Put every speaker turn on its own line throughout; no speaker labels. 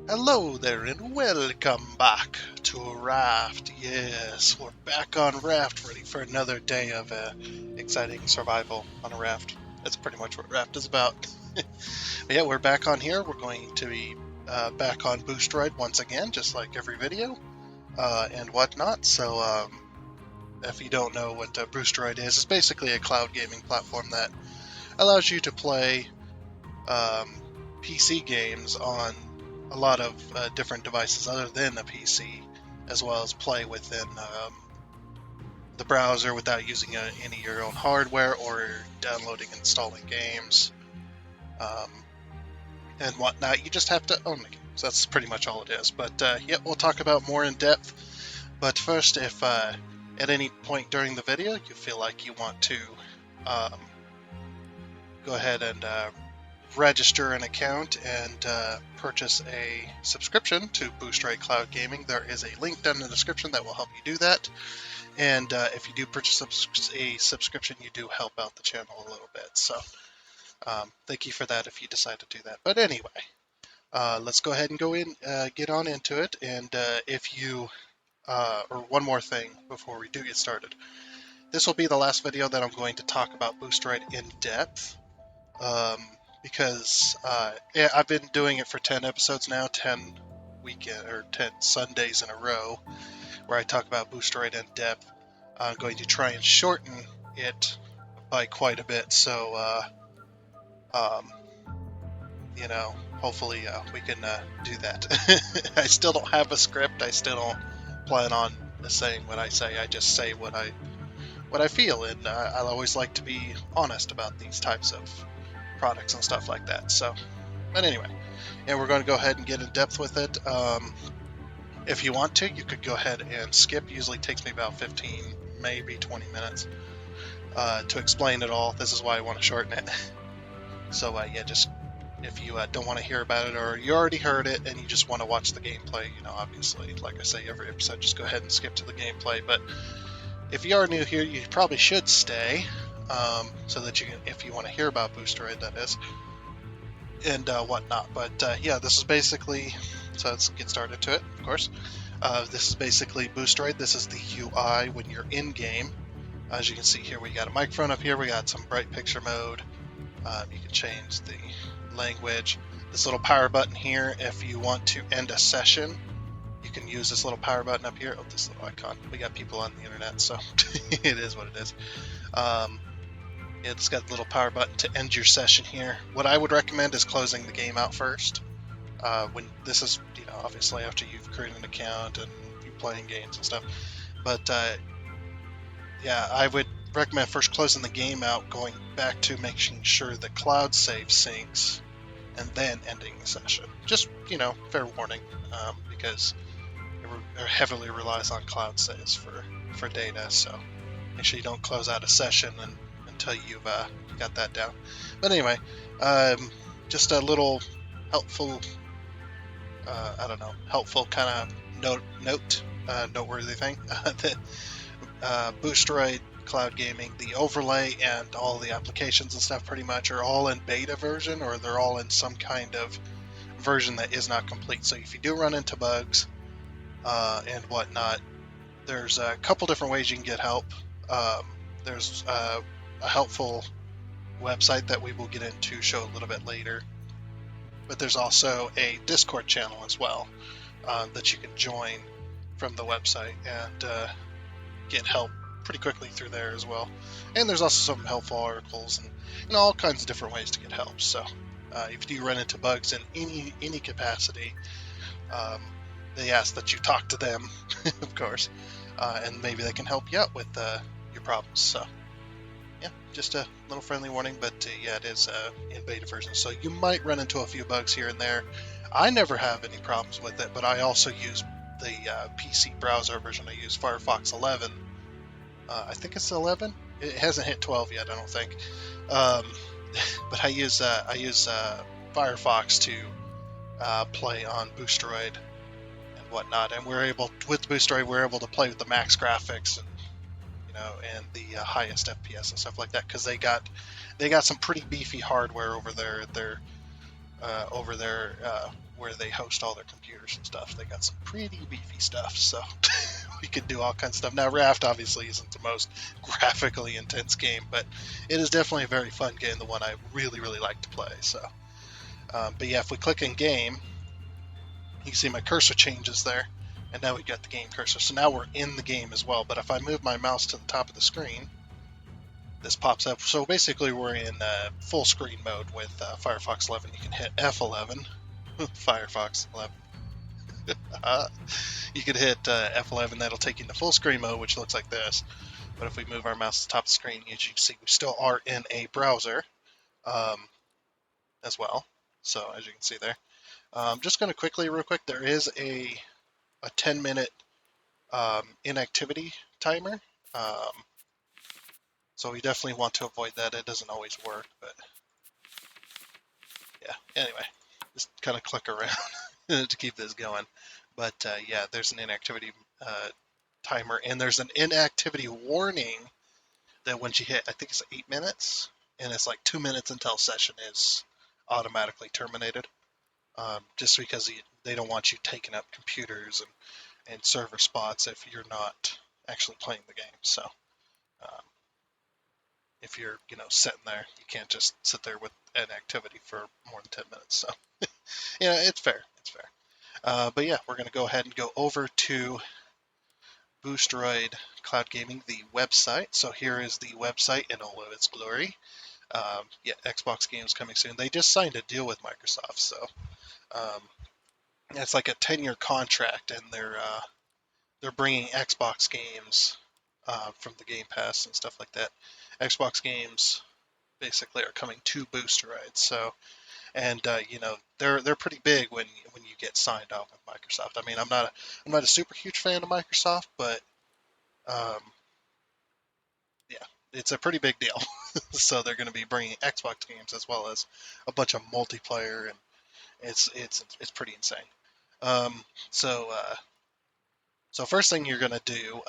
Hello there and welcome back to Raft. Yes, we're back on Raft, ready for another day of exciting survival on a raft. That's pretty much what Raft is about. But yeah, we're back on here. We're going to be back on Boosteroid once again, just like every video and whatnot. So if you don't know what Boosteroid is, it's basically a cloud gaming platform that allows you to play um, PC games on a lot of different devices other than a PC, as well as play within the browser without using any of your own hardware or downloading and installing games um, and whatnot. You just have to own the games. That's pretty much all it is. But yeah, we'll talk about more in depth. But first, if at any point during the video you feel like you want to um, go ahead and register an account and purchase a subscription to Boosteroid Cloud Gaming, there is a link down in the description that will help you do that. And if you do purchase a subscription, you do help out the channel a little bit. So thank you for that if you decide to do that. But anyway, let's go ahead and get on into it. And if you, or one more thing before we do get started, this will be the last video that I'm going to talk about Boosteroid in depth. Because yeah, I've been doing it for 10 episodes now, 10 Sundays in a row, where I talk about Boosteroid in depth. I'm going to try and shorten it by quite a bit, so um, hopefully we can do that. I still don't have a script. I still don't plan on saying what I say. I just say what I feel, and I always like to be honest about these types of products and stuff like that. So, but anyway, and we're going to go ahead and get in depth with it. If you want to, you could go ahead and skip. Usually takes me about 15, maybe 20 minutes to explain it all. This is why I want to shorten it. So yeah, just if you don't want to hear about it, or you already heard it and you just want to watch the gameplay, obviously, like I say every episode, just go ahead and skip to the gameplay. But if you are new here, you probably should stay, so that you can, if you want to hear about Boosteroid, that is, and whatnot. But yeah, this is basically, so let's get started to it, of course. This is basically Boosteroid. This is the UI when you're in game. As you can see here, we got a microphone up here. We got some bright picture mode. You can change the language. This little power button here, if you want to end a session, you can use this little power button up here. Oh, this little icon. We got people on the internet, so it is what it is. It's got a little power button to end your session here. What I would recommend is closing the game out first. When this is, obviously after you've created an account and you're playing games and stuff. But yeah, I would recommend first closing the game out, going back to making sure the cloud save syncs, and then ending the session. Just, fair warning, because it heavily relies on cloud saves for data, so make sure you don't close out a session until you've got that down. But anyway, just a little helpful, helpful kind of noteworthy thing. The Boosteroid Cloud Gaming, the overlay and all the applications and stuff pretty much are all in beta version, or they're all in some kind of version that is not complete. So if you do run into bugs and whatnot, there's a couple different ways you can get help. There's a helpful website that we will get into, show a little bit later. But there's also a Discord channel as well that you can join from the website and get help pretty quickly through there as well. And there's also some helpful articles and all kinds of different ways to get help. So if you run into bugs in any capacity, they ask that you talk to them, of course, and maybe they can help you out with your problems. So yeah, just a little friendly warning, but yeah, it is in beta version, so you might run into a few bugs here and there. I never have any problems with it, but I also use the PC browser version. I use Firefox 11. I think it's 11. It hasn't hit 12 yet, I don't think. But I use Firefox to play on Boosteroid and whatnot, and with Boosteroid we're able to play with the max graphics and the highest FPS and stuff like that, because they got some pretty beefy hardware over their where they host all their computers and stuff. They got some pretty beefy stuff, so we could do all kinds of stuff. Now, Raft obviously isn't the most graphically intense game, but it is definitely a very fun game, the one I really, really like to play. So, but yeah, if we click in game, you can see my cursor changes there, and now we've got the game cursor. So now we're in the game as well, but if I move my mouse to the top of the screen, this pops up. So basically we're in full screen mode with Firefox 11. You can hit F11, Firefox 11. You could hit F11, that'll take you into full screen mode, which looks like this. But if we move our mouse to the top of the screen, as you can see, we still are in a browser as well. So as you can see there. Just going to quickly, real quick, there is a 10-minute inactivity timer. So we definitely want to avoid that. It doesn't always work, but yeah. Anyway, just kind of click around to keep this going. But yeah, there's an inactivity timer, and there's an inactivity warning that once you hit, I think it's 8 minutes, and it's like 2 minutes until session is automatically terminated. Just because they don't want you taking up computers and server spots if you're not actually playing the game. So if you're sitting there, you can't just sit there with an activity for more than 10 minutes. So yeah, it's fair. But yeah, we're going to go ahead and go over to Boosteroid Cloud Gaming, the website. So here is the website in all of its glory. Yeah, Xbox games coming soon. They just signed a deal with Microsoft, so it's like a 10-year contract, and they're bringing Xbox games from the Game Pass and stuff like that. Xbox games basically are coming to Boosteroid. So, and they're pretty big when you get signed off with Microsoft. I mean, I'm not a super huge fan of Microsoft, but yeah, it's a pretty big deal. So they're going to be bringing Xbox games as well as a bunch of multiplayer, and it's pretty insane. So first thing you're going to do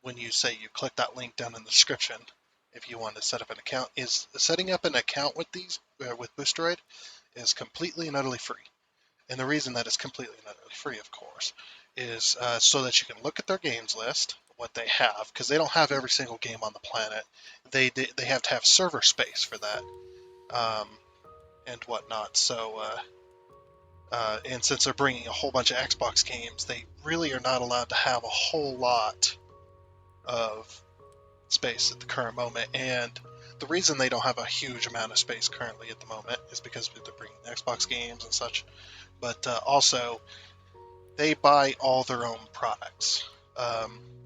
when you say you click that link down in the description, if you want to set up an account, is setting up an account with with Boosteroid is completely and utterly free. And the reason that it's completely and utterly free, of course, is so that you can look at their games list, what they have, because they don't have every single game on the planet. They have to have server space for that, and whatnot. So, and since they're bringing a whole bunch of Xbox games, they really are not allowed to have a whole lot of space at the current moment. And the reason they don't have a huge amount of space currently at the moment is because they're bringing Xbox games and such. But also, they buy all their own products.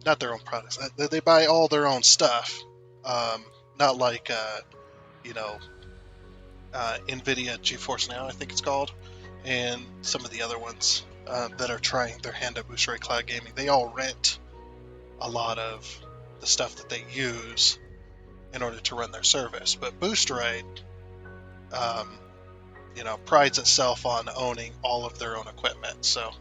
Not their own products. They buy all their own stuff. Not like, NVIDIA GeForce Now, I think it's called, and some of the other ones that are trying their hand at Boosteroid Cloud Gaming. They all rent a lot of the stuff that they use in order to run their service. But Boosteroid, prides itself on owning all of their own equipment. So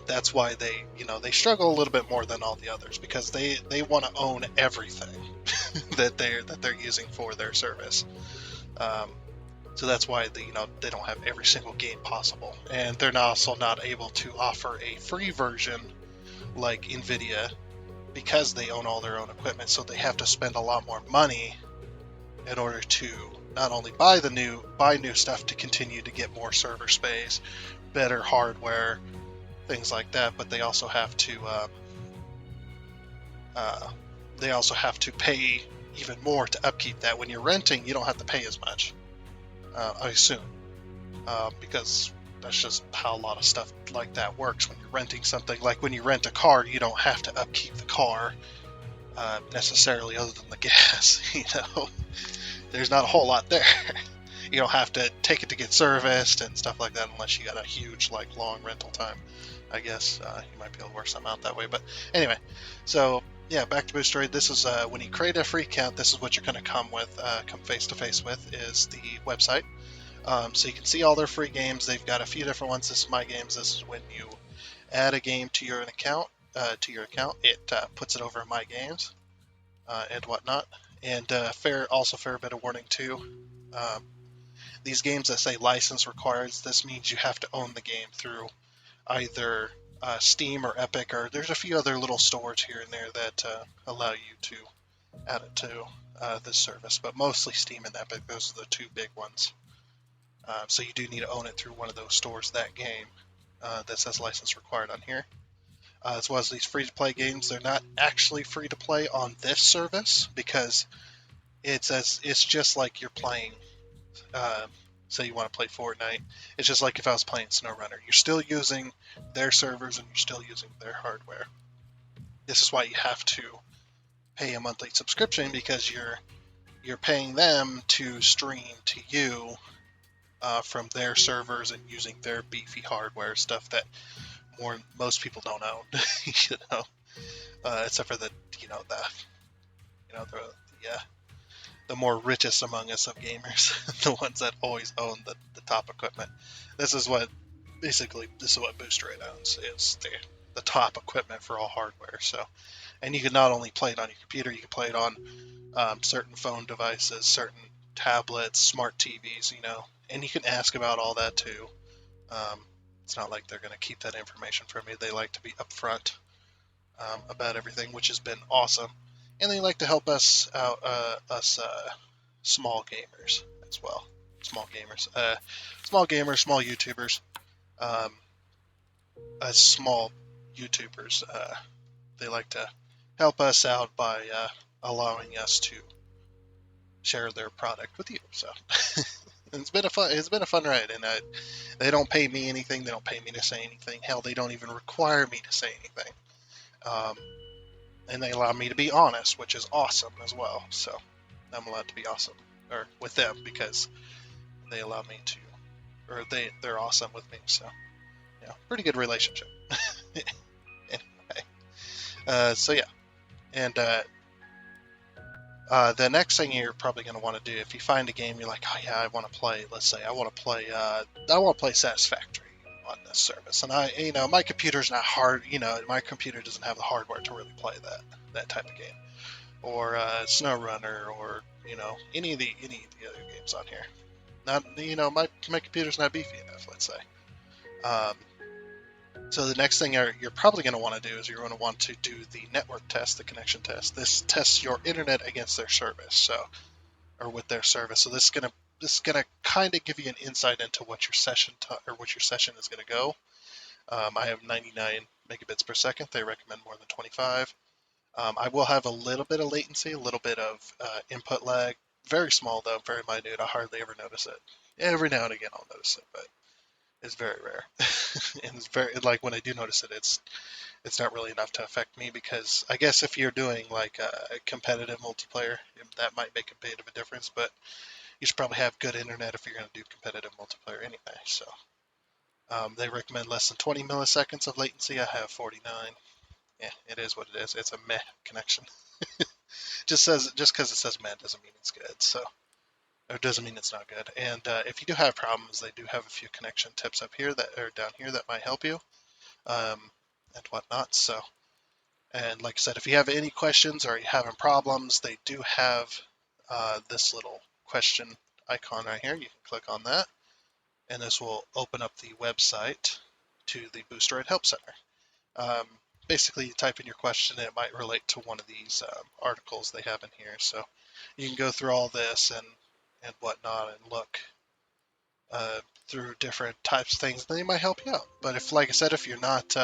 that's why they struggle a little bit more than all the others, because they want to own everything that they're using for their service. So that's why they don't have every single game possible, and they're also not able to offer a free version like NVIDIA, because they own all their own equipment. So they have to spend a lot more money in order to not only buy new stuff to continue to get more server space, better hardware, things like that, but they also have to pay even more to upkeep that. When you're renting, you don't have to pay as much, I assume, because that's just how a lot of stuff like that works. When you're renting something, like when you rent a car, you don't have to upkeep the car necessarily, other than the gas. There's not a whole lot there. You don't have to take it to get serviced and stuff like that, unless you got a huge, long rental time. I guess you might be able to work something out that way. But anyway, so yeah, back to Boosteroid. This is when you create a free account, this is what you're going to come face to face with, is the website. So you can see all their free games. They've got a few different ones. This is My Games. This is when you add a game to your account. It puts it over in My Games and whatnot. And fair bit of warning too. these games that say license required, this means you have to own the game through either Steam or Epic, or there's a few other little stores here and there that allow you to add it to this service, but mostly Steam and Epic. Those are the two big ones. So you do need to own it through one of those stores, that game that says license required on here. As well as these free-to-play games, they're not actually free-to-play on this service because it's just like you're playing, say you want to play Fortnite, it's just like if I was playing SnowRunner. You're still using their servers and you're still using their hardware. This is why you have to pay a monthly subscription, because you're paying them to stream to you from their servers and using their beefy hardware, stuff that most people don't own, except for the the more richest among us of gamers, the ones that always own the top equipment. This is what Boosteroid owns, is the top equipment for all hardware. So, and you can not only play it on your computer, you can play it on certain phone devices, certain tablets, smart TVs, and you can ask about all that too. It's not like they're going to keep that information from you. They like to be upfront about everything, which has been awesome. And they like to help us out, small gamers as well. Small gamers, small YouTubers, small YouTubers. They like to help us out by allowing us to share their product with you. So it's been a fun ride, and they don't pay me anything. They don't pay me to say anything. Hell, they don't even require me to say anything. And they allow me to be honest, which is awesome as well. So I'm allowed to be awesome with them because they allow me to, or they're awesome with me. So pretty good relationship. Anyway, so yeah, and the next thing you're probably going to want to do, if you find a game you're like, oh yeah, I want to play. Let's say I want to play Satisfactory on this service, and my computer's not hard. My computer doesn't have the hardware to really play that type of game, or SnowRunner, or any of the other games on here. Not my computer's not beefy enough. Let's say. So the next thing you're probably going to want to do is you're going to want to do the network test, the connection test. This tests your internet against their service, or with their service. So this is gonna kind of give you an insight into what your session is going to go. I have 99 megabits per second. They recommend more than 25. I will have a little bit of latency, a little bit of input lag. Very small though, very minute. I hardly ever notice it. Every now and again I'll notice it, but it's very rare. And it's very, like, when I do notice it, it's not really enough to affect me, because I guess if you're doing like a competitive multiplayer, that might make a bit of a difference, but you should probably have good internet if you're going to do competitive multiplayer anyway. So they recommend less than 20 milliseconds of latency. I have 49. Yeah, it is what it is. It's a meh connection. Just because it says meh doesn't mean it's good. So. It doesn't mean it's not good. And if you do have problems, they do have a few connection tips up here that are down here that might help you, and whatnot. So, and like I said, if you have any questions or you're having problems, they do have this little question icon right here. You can click on that, and this will open up the website to the Boosteroid Help Center. Basically, you type in your question, and it might relate to one of these articles they have in here. So you can go through all this and whatnot, and look through different types of things, then they might help you out. But like I said, if you're not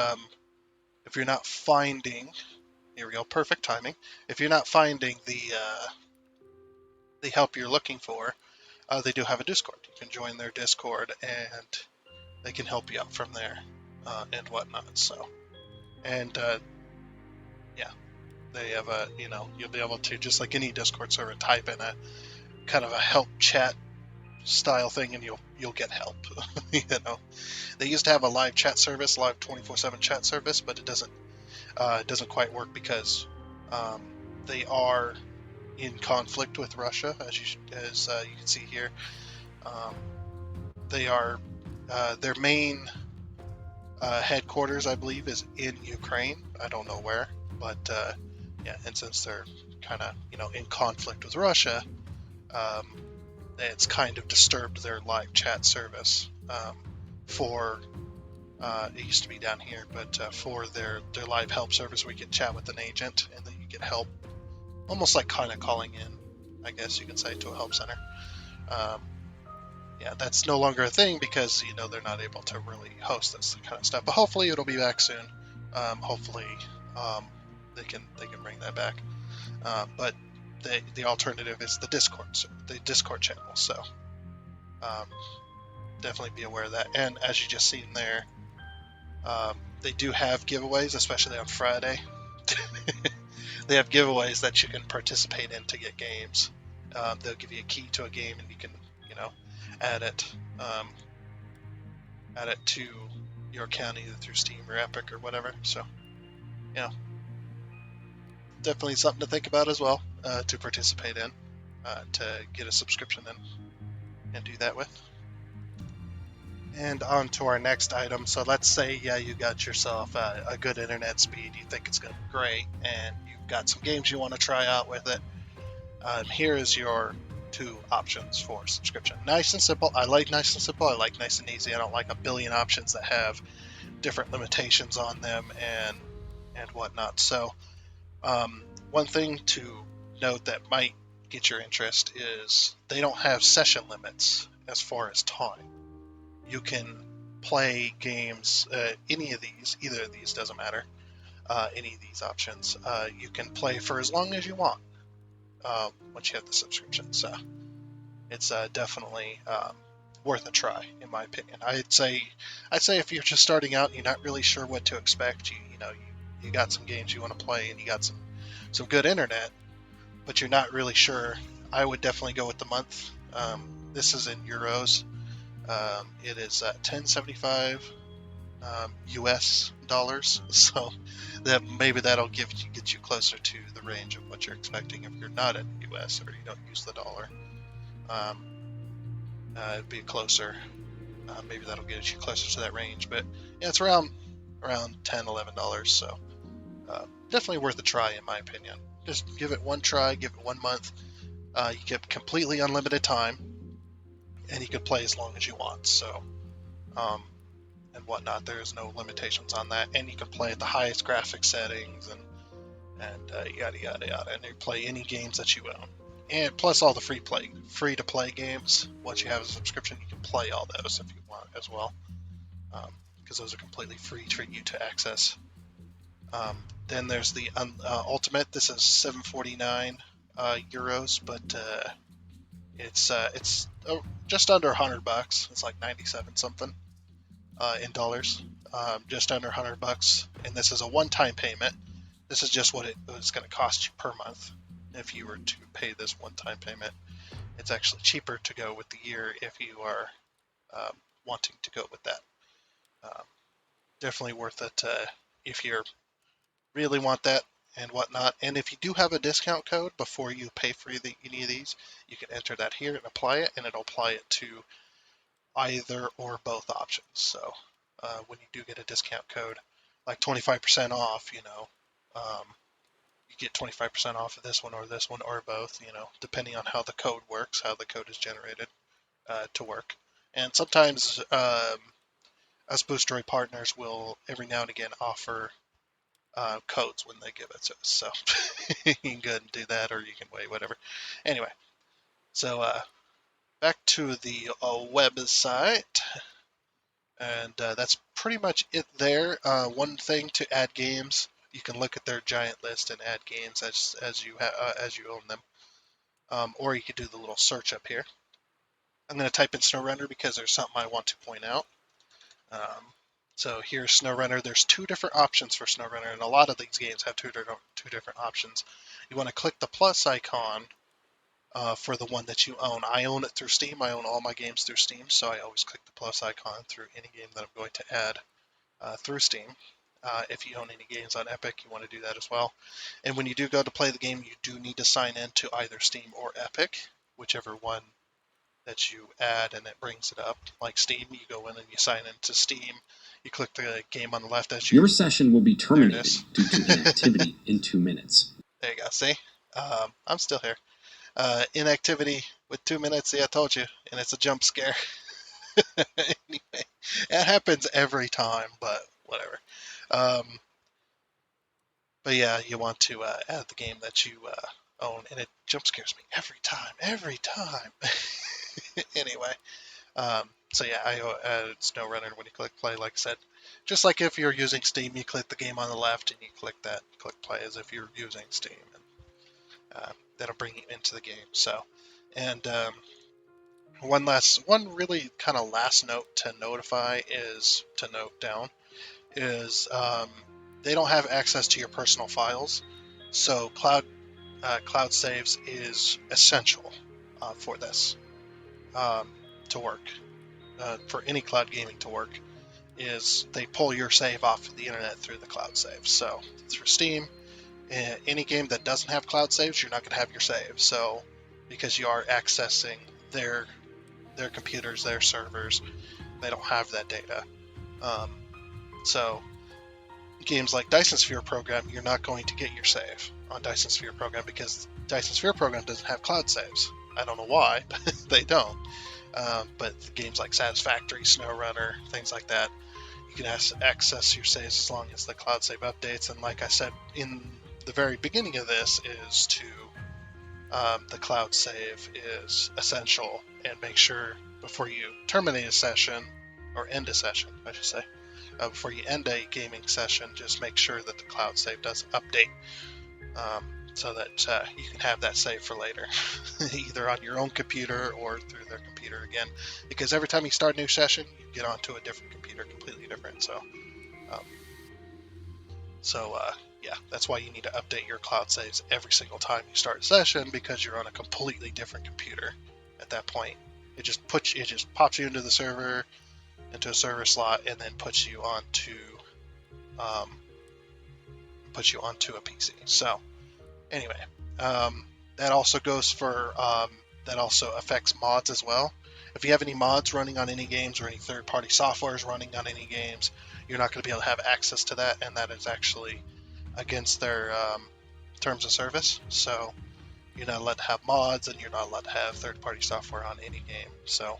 finding, here we go, perfect timing. If you're not finding the help you're looking for, they do have a Discord. You can join their Discord, and they can help you out from there and whatnot. So, and yeah, they have you'll be able to, just like any Discord server, type in a kind of a help chat style thing, and you'll get help. They used to have a live chat service, live 24/7 chat service, but it doesn't quite work because they are in conflict with Russia, as you can see here. They are their main headquarters, I believe, is in Ukraine. I don't know where, but yeah, and since they're kind of in conflict with Russia, it's kind of disturbed their live chat service for it used to be down here, but for their live help service where you can chat with an agent and then you get help, almost like kind of calling in, I guess you could say, to a help center. Um, yeah, that's no longer a thing because they're not able to really host this kind of stuff. But hopefully it'll be back soon. Hopefully they can bring that back. But the alternative is the Discord channel. So definitely be aware of that. And as you just seen there, they do have giveaways, especially on Friday. They have giveaways that you can participate in to get games. They'll give you a key to a game, and you can, add it to your account either through Steam or Epic or whatever. So, definitely something to think about as well to participate in, to get a subscription in and do that with. And on to our next item. So let's say, you got yourself a good internet speed. You think it's going to be great, and you've got some games you want to try out with it. Here is your two options for subscription. Nice and simple. I like nice and simple. I like nice and easy. I don't like a billion options that have different limitations on them and whatnot. So one thing to note that might get your interest is they don't have session limits as far as time. You can play games, either of these, doesn't matter, any of these options. You can play for as long as you want once you have the subscription. So it's definitely worth a try, in my opinion. I'd say if you're just starting out, you're not really sure what to expect. You got some games you want to play, and you got some good internet, but you're not really sure. I would definitely go with the month. This is in euros. It is $10.75 US dollars, so that'll get you closer to the range of what you're expecting if you're not in the US or you don't use the dollar. It'd be closer. Maybe that'll get you closer to that range, but yeah, it's around $10-11. So definitely worth a try, in my opinion. Just give it one try, give it 1 month. You get completely unlimited time, and you can play as long as you want. So and whatnot. There's no limitations on that, and you can play at the highest graphic settings and yada yada yada, and you play any games that you own. And plus all the free to play games. Once you have a subscription, you can play all those if you want as well, because those are completely free for you to access. Then there's the Ultimate. This is 749 euros, but it's just under $100. It's like 97 something in dollars, just under $100. And this is a one-time payment. This is just what it's going to cost you per month. If you were to pay this one-time payment, it's actually cheaper to go with the year if you are wanting to go with that. Definitely worth it if you really want that and whatnot. And if you do have a discount code before you pay for any of these, you can enter that here and apply it, and it'll apply it to either or both options. So when you do get a discount code, like 25% off, you get 25% off of this one or both, depending on how the code works, how the code is generated to work. And sometimes us Boosteroid partners will every now and again offer codes when they give it to us. So you can go ahead and do that, or you can wait, whatever. Anyway, so back to the website. And that's pretty much it there. One thing to add games, you can look at their giant list and add games as you own them, or you could do the little search up here. I'm going to type in SnowRunner because there's something I want to point out. So here's SnowRunner. There's two different options for SnowRunner, and a lot of these games have two different options. You want to click the plus icon for the one that you own. I own it through Steam. I own all my games through Steam, so I always click the plus icon through any game that I'm going to add through Steam. If you own any games on Epic, you want to do that as well. And when you do go to play the game, you do need to sign in to either Steam or Epic, whichever one that you add, and it brings it up. Like Steam, you go in and you sign into Steam. You click the game on the left as you...
Your session will be terminated due to inactivity in 2 minutes.
There you go. See? I'm still here. Inactivity with 2 minutes. Yeah, I told you, and it's a jump scare. Anyway, it happens every time, but whatever. Um, but yeah, you want to add the game that you own, and it jump scares me every time. Anyway, so yeah, I added SnowRunner when you click play, like I said. Just like if you're using Steam, you click the game on the left and you click that, click play as if you're using Steam, and that'll bring you into the game. So, and one really kind of last note to notify is to note down is they don't have access to your personal files, so cloud saves is essential for this to work. For any cloud gaming to work, is they pull your save off of the internet through the cloud save. So through Steam, any game that doesn't have cloud saves, you're not going to have your save. So because you are accessing their computers, their servers, they don't have that data. So games like Dyson Sphere Program, you're not going to get your save on Dyson Sphere Program because Dyson Sphere Program doesn't have cloud saves. I don't know why, but they don't. But games like Satisfactory, SnowRunner, things like that, you can access your saves as long as the cloud save updates. And like I said in the very beginning of this, is to the cloud save is essential, and make sure before you terminate a session, or end a session, I should say, before you end a gaming session, just make sure that the cloud save does update, so that you can have that save for later, either on your own computer or through their computer again. Because every time you start a new session, you get onto a different computer, completely different. Yeah, that's why you need to update your cloud saves every single time you start a session, because you're on a completely different computer at that point. It just pops you into the server, into a server slot, and then puts you onto a PC. So anyway, that also goes for that also affects mods as well. If you have any mods running on any games, or any third-party softwares running on any games, you're not going to be able to have access to that, and that is actually against their terms of service. So you're not allowed to have mods, and you're not allowed to have third-party software on any game. So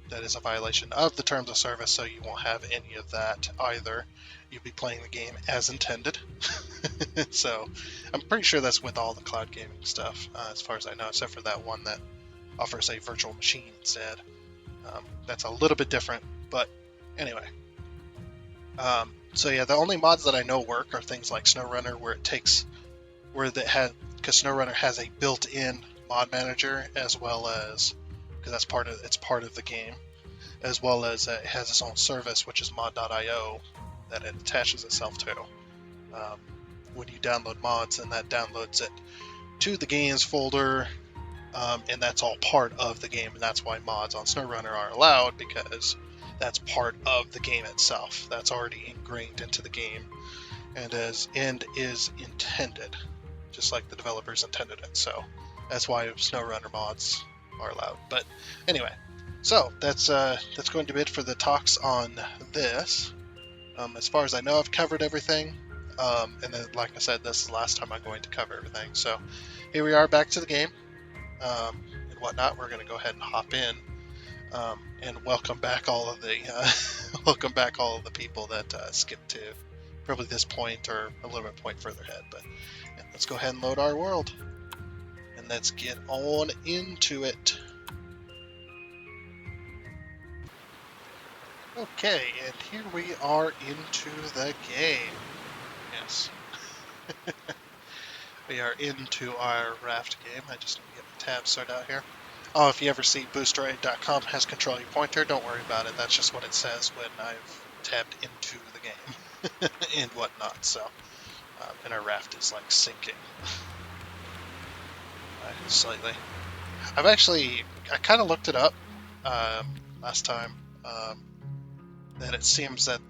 that is a violation of the terms of service, so you won't have any of that either. You'll be playing the game as intended. So I'm pretty sure that's with all the cloud gaming stuff, as far as I know, except for that one that offers a virtual machine instead. That's a little bit different, but anyway. So yeah, the only mods that I know work are things like SnowRunner, because SnowRunner has a built-in mod manager, as well as, because it's part of the game, as well as it has its own service, which is mod.io, that it attaches itself to. When you download mods, and that downloads it to the games folder, and that's all part of the game, and that's why mods on SnowRunner are allowed, because that's part of the game itself. That's already ingrained into the game, and is intended, just like the developers intended it. So that's why SnowRunner mods are allowed. But anyway, so that's going to be it for the talks on this. As far as I know, I've covered everything. And then, like I said, this is the last time I'm going to cover everything. So here we are, back to the game, and whatnot. We're going to go ahead and hop in, and welcome back all of the people that skipped to probably this point, or a little bit point further ahead. But yeah, let's go ahead and load our world, and let's get on into it. Okay, and here we are into the game. Yes. We are into our Raft game. I just need to get the tab sorted out here. Oh, if you ever see Boosteroid.com has control your pointer, don't worry about it. That's just what it says when I've tabbed into the game and whatnot. So, and our Raft is like sinking slightly. I kind of looked it up last time, that it seems that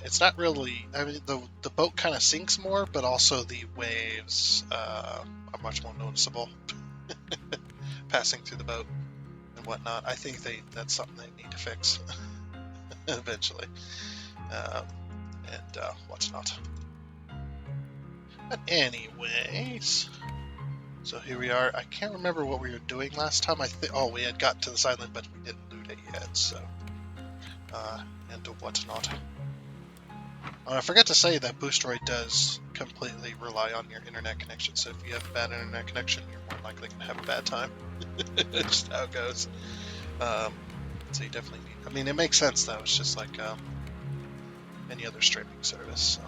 it's not really, I mean, the boat kind of sinks more, but also the waves are much more noticeable passing through the boat and whatnot. I think that's something they need to fix eventually, and what's not. But anyways, So here we are. I can't remember what we were doing last time. Oh, we had got to this island, but we didn't loot it yet, so... and whatnot. I forgot to say that Boosteroid does completely rely on your internet connection, so if you have a bad internet connection, you're more likely going to have a bad time. Just how it goes. So you definitely need... I mean, it makes sense, though. It's just like any other streaming service, so...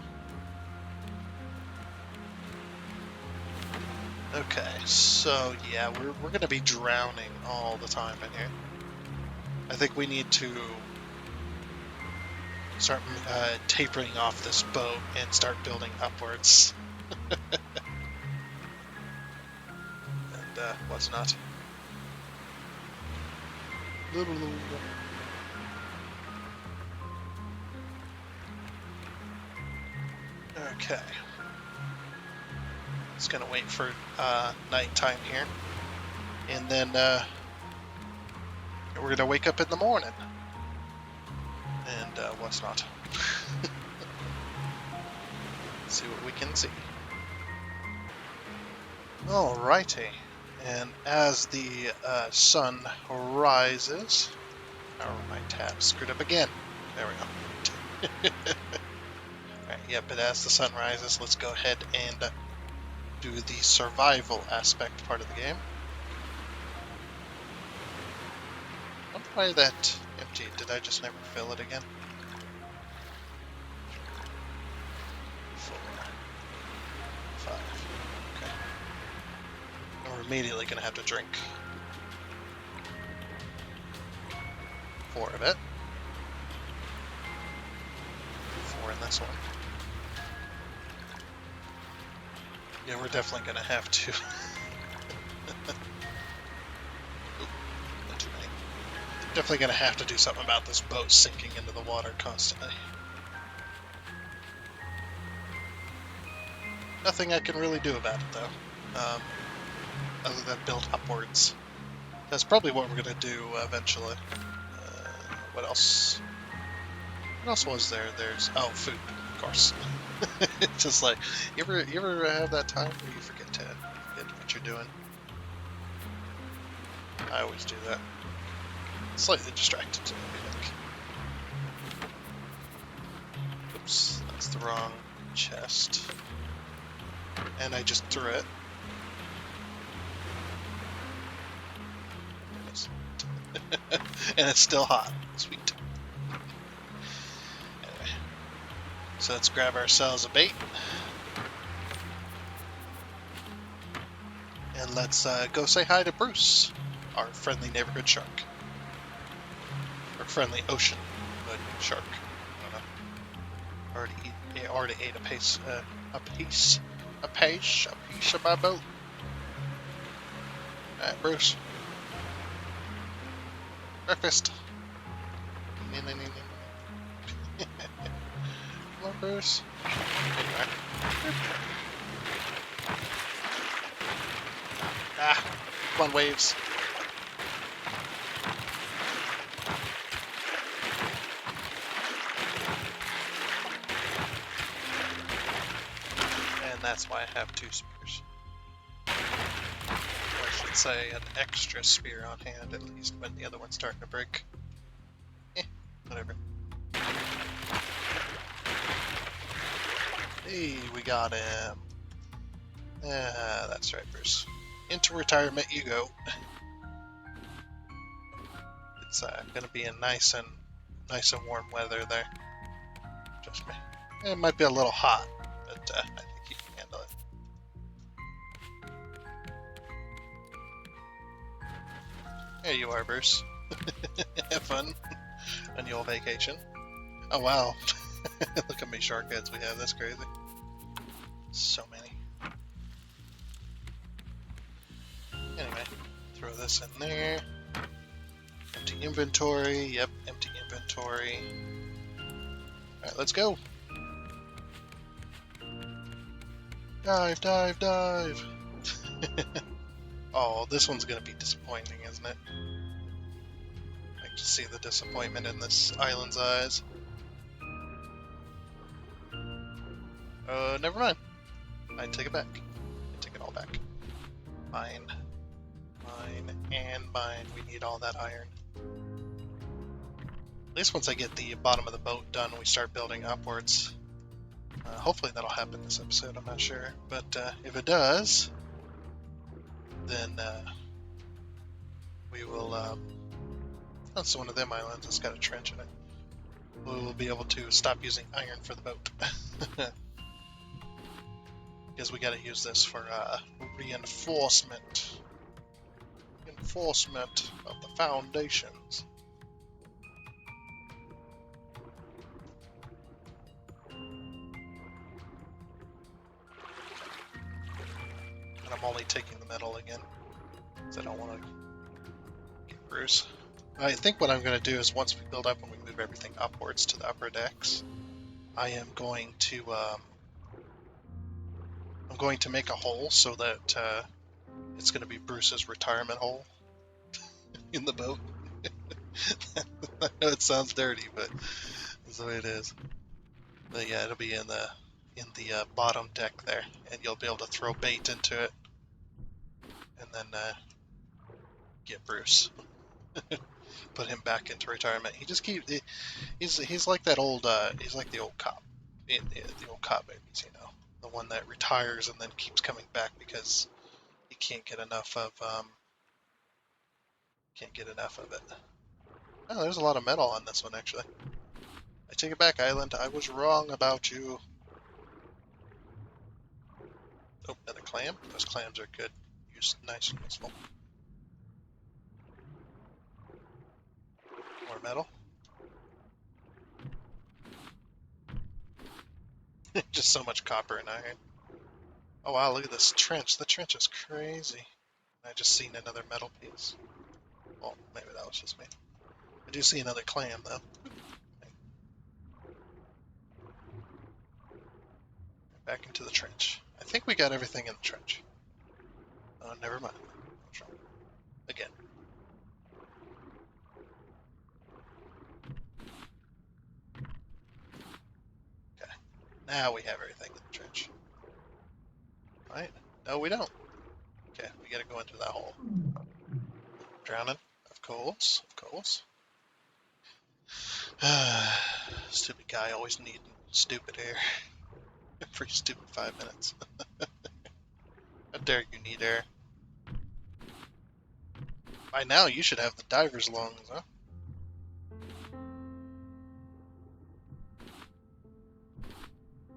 Okay, so yeah, we're going to be drowning all the time in here. I think we need to start tapering off this boat and start building upwards. And what's not. Okay. Just gonna wait for nighttime here, and then we're gonna wake up in the morning, and what's not. See what we can see. Alrighty, and as the sun rises, oh, my tab screwed up again. There we go. Alright, yeah, but as the sun rises, let's go ahead and do the survival aspect part of the game. I wonder why that emptied. Did I just never fill it again? 4, 5. Okay. And we're immediately going to have to drink 4 of it. 4 in this one. Yeah, we're definitely going to have to. Oop, not too many. Definitely going to have to do something about this boat sinking into the water constantly. Nothing I can really do about it, though. Other than build upwards. That's probably what we're going to do eventually. What else? What else was there? There's... Oh, food, of course. It's just like, you ever have that time where you forget what you're doing? I always do that. Slightly distracted, I think. Oops, that's the wrong chest. And I just threw it. And it's still hot. Sweet. Anyway. So let's grab ourselves a bait. And let's go say hi to Bruce, our friendly neighborhood shark. Or friendly ocean shark. I don't know. Already ate a piece of my boat. Alright, Bruce. Breakfast. Come on, Bruce. Anyway. Ah, come on, waves. And that's why I have 2 spears. Or I should say an extra spear on hand, at least when the other one's starting to break. Whatever. Hey, we got him. That's right, Bruce. Into retirement you go. It's gonna be a nice and warm weather there. Trust me. It might be a little hot, but I think you can handle it. There you are, Bruce. Have fun on your vacation. Oh wow. Look how many shark heads we have, that's crazy. So many. Anyway, throw this in there. Empty inventory, yep, empty inventory. Alright, let's go. Dive, dive, dive. Oh, this one's gonna be disappointing, isn't it? I can see the disappointment in this island's eyes. Never mind. I take it back. I take it all back. Mine. Mine and mine. We need all that iron. At least once I get the bottom of the boat done, we start building upwards. Hopefully that'll happen this episode, I'm not sure. But if it does, then we will... that's one of them islands that's got a trench in it. We will be able to stop using iron for the boat. Because we gotta use this for reinforcement. Reinforcement of the foundations. And I'm only taking the metal again, because I don't want to get Bruce. I think what I'm going to do is once we build up and we move everything upwards to the upper decks, I am going to make a hole so that it's going to be Bruce's retirement hole in the boat. I know it sounds dirty, but that's the way it is. But yeah, it'll be in the bottom deck there, and you'll be able to throw bait into it, and then get Bruce. Put him back into retirement. He just keeps. He's like that old. He's like the old cop. The old cop babies, you know, the one that retires and then keeps coming back because he can't get enough of it. Oh, there's a lot of metal on this one actually. I take it back, Island. I was wrong about you. Oh, another clam. Those clams are good. Nice and useful. More metal. Just so much copper and iron. Oh wow, look at this trench. The trench is crazy. I just seen another metal piece. Well, maybe that was just me. I do see another clam though. Back into the trench. I think we got everything in the trench. Oh, never mind. Again. Okay. Now we have everything in the trench. Right? No, we don't. Okay, we gotta go into that hole. Drowning? Of course. Of course. Stupid guy always needing stupid air. For stupid 5 minutes. How dare you need air? By now you should have the diver's lungs, huh?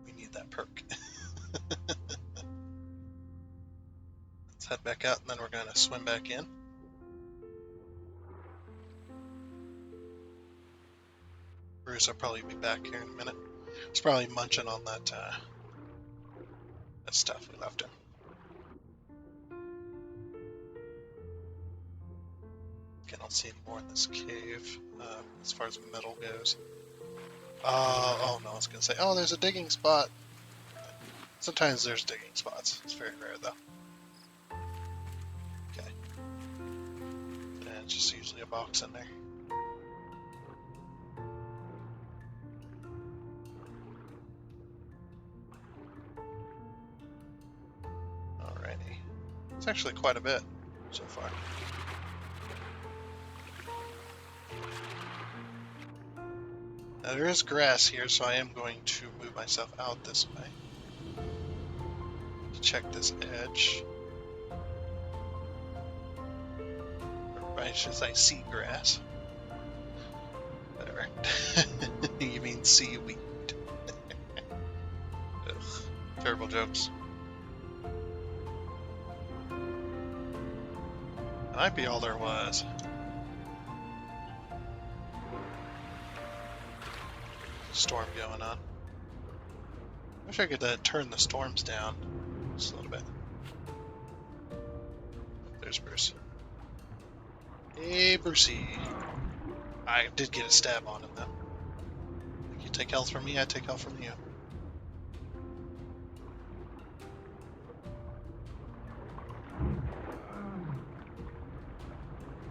We need that perk. Let's head back out and then we're gonna swim back in. Bruce will probably be back here in a minute. He's probably munching on that stuff we left him. Okay, I don't see any more in this cave as far as metal goes. Oh no, I was gonna say, oh, there's a digging spot. Sometimes there's digging spots. It's very rare though. Okay. And it's just usually a box in there. Alrighty. It's actually quite a bit so far. Now there is grass here, so I am going to move myself out this way. To check this edge. Or I should say seagrass. Whatever. You mean seaweed. Ugh, terrible jokes. That might be all there was. Storm going on. Wish I could turn the storms down just a little bit. There's Bruce. Hey, Brucey. I did get a stab on him though. You take health from me, I take health from you.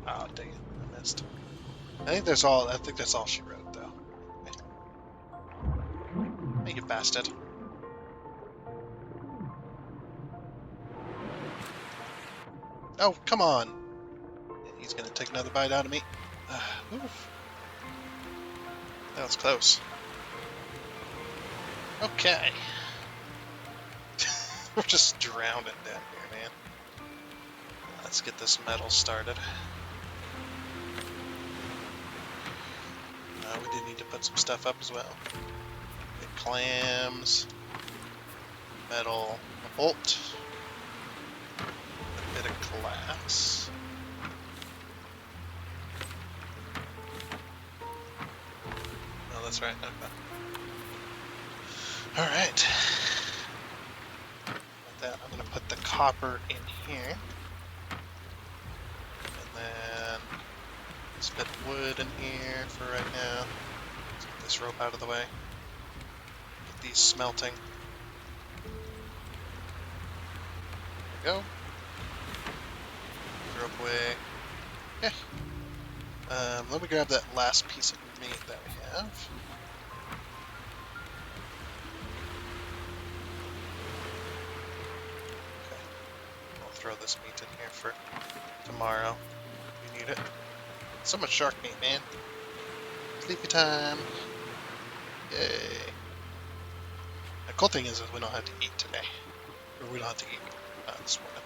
Oh, dang it, I missed. I think that's all she wrote though. Hey, you bastard. Oh, come on. He's gonna take another bite out of me. Oof. That was close. Okay. We're just drowning down here, man. Let's get this metal started. We do need to put some stuff up as well. Get clams, metal, a bolt, a bit of glass. Oh, that's right. Okay. All right. With that, I'm gonna put the copper in here, and then this bit of wood in here for right now. Let's get this rope out of the way. Get these smelting. There we go. Rope away. Okay. Let me grab that last piece of meat that we have. Okay. I'll throw this meat in here for tomorrow. We need it. So much shark meat, man. Sleepy time. Yay. The cool thing is we don't have to eat today. Or we don't have to eat this morning.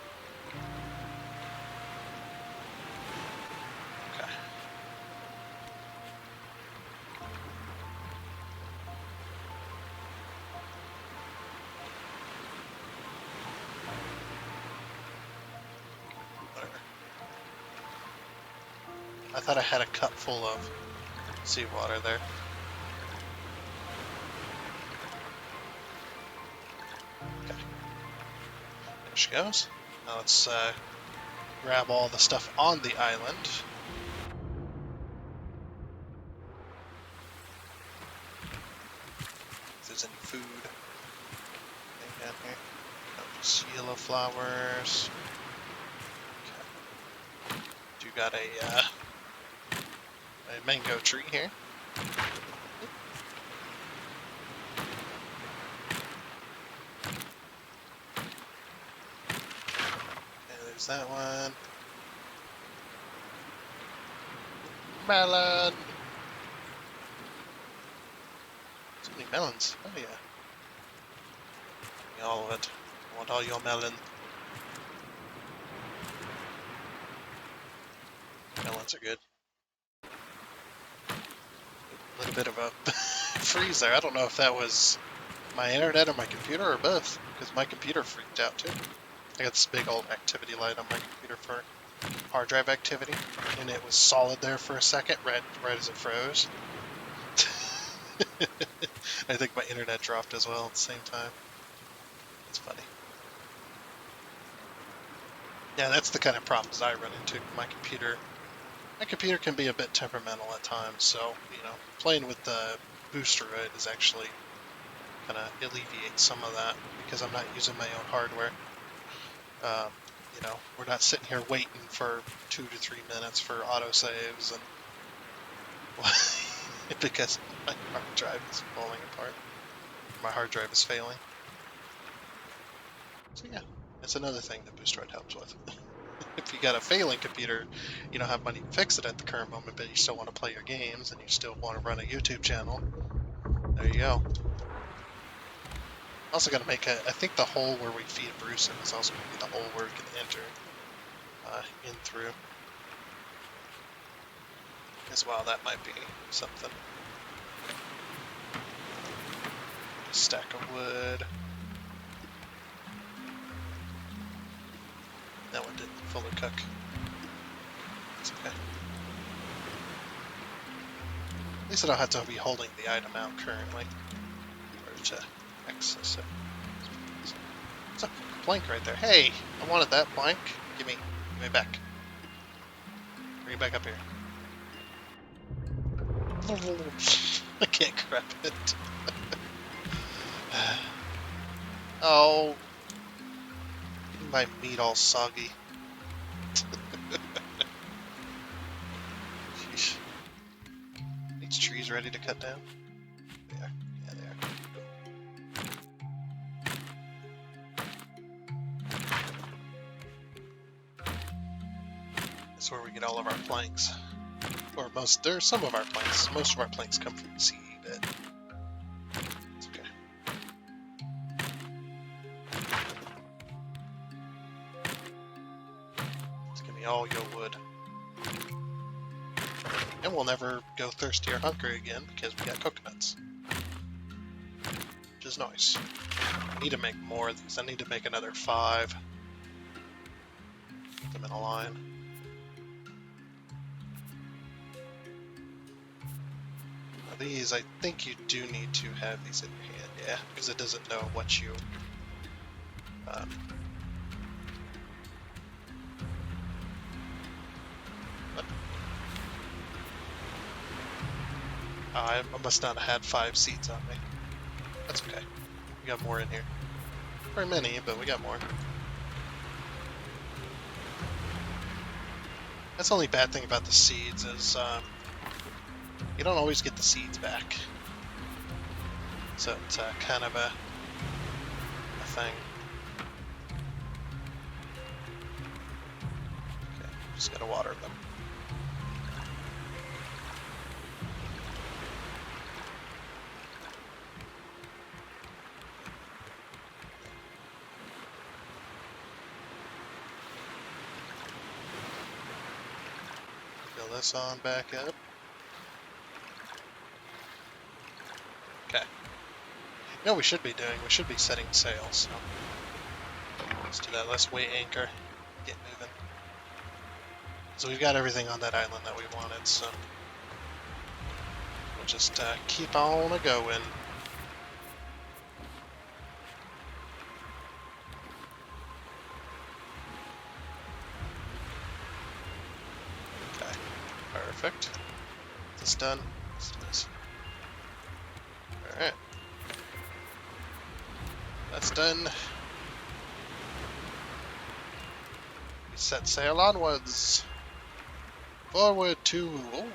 Okay. Whatever. I thought I had a cup full of seawater there. Okay. There she goes. Now let's grab all the stuff on the island. If there's any food. Anything down here? No, just yellow flowers. Okay. You got a mango tree here. And there's that one. Melon! So many melons. Oh yeah. Give me all of it. I want all your melon. Melons are good. A little bit of a freeze there. I don't know if that was my internet or my computer or both, because my computer freaked out too. I got this big old activity light on my computer for hard drive activity, and it was solid there for a second, right as it froze. I think my internet dropped as well at the same time. It's funny. Yeah, that's the kind of problems I run into. My computer can be a bit temperamental at times, so, playing with the Boosteroid is actually kind of alleviates some of that, because I'm not using my own hardware. We're not sitting here waiting for 2 to 3 minutes for autosaves, and because my hard drive is falling apart. My hard drive is failing. So yeah, it's another thing that Boosteroid helps with. If you got a failing computer, you don't have money to fix it at the current moment, but you still want to play your games and you still want to run a YouTube channel, there you go. Also going to make I think the hole where we feed Bruce in is also going to be the hole where we can enter in through. As well, that might be something. A stack of wood. That one didn't fully cook. It's okay. At least I don't have to be holding the item out currently in order to access it. It's a plank right there. Hey, I wanted that plank. Give me back. Bring it back up here. I can't grab it. Oh, my meat all soggy. Sheesh. These trees ready to cut down? They are. Yeah, they are. That's where we get all of our planks. Or there's some of our planks. Most of our planks come from the sea, but it's okay. Just give me all your wood. And we'll never go thirsty or hungry again because we got coconuts. Which is nice. I need to make more of these. I need to make another 5. Put them in a line. Now these, I think you do need to have these in your hand, yeah, because it doesn't know what you... I must not have had 5 seeds on me. That's okay. We got more in here. Very many, but we got more. That's the only bad thing about the seeds is you don't always get the seeds back. So it's kind of a thing. Okay, just gotta water them. Fill this on back up. Okay. You know what we should be doing? We should be setting sails. So let's do that. Let's weigh anchor. Get moving. So we've got everything on that island that we wanted, so we'll just keep on a-going. Okay, perfect. This done. Let's do this. Alright. That's done. We set sail onwards. Forward to, holy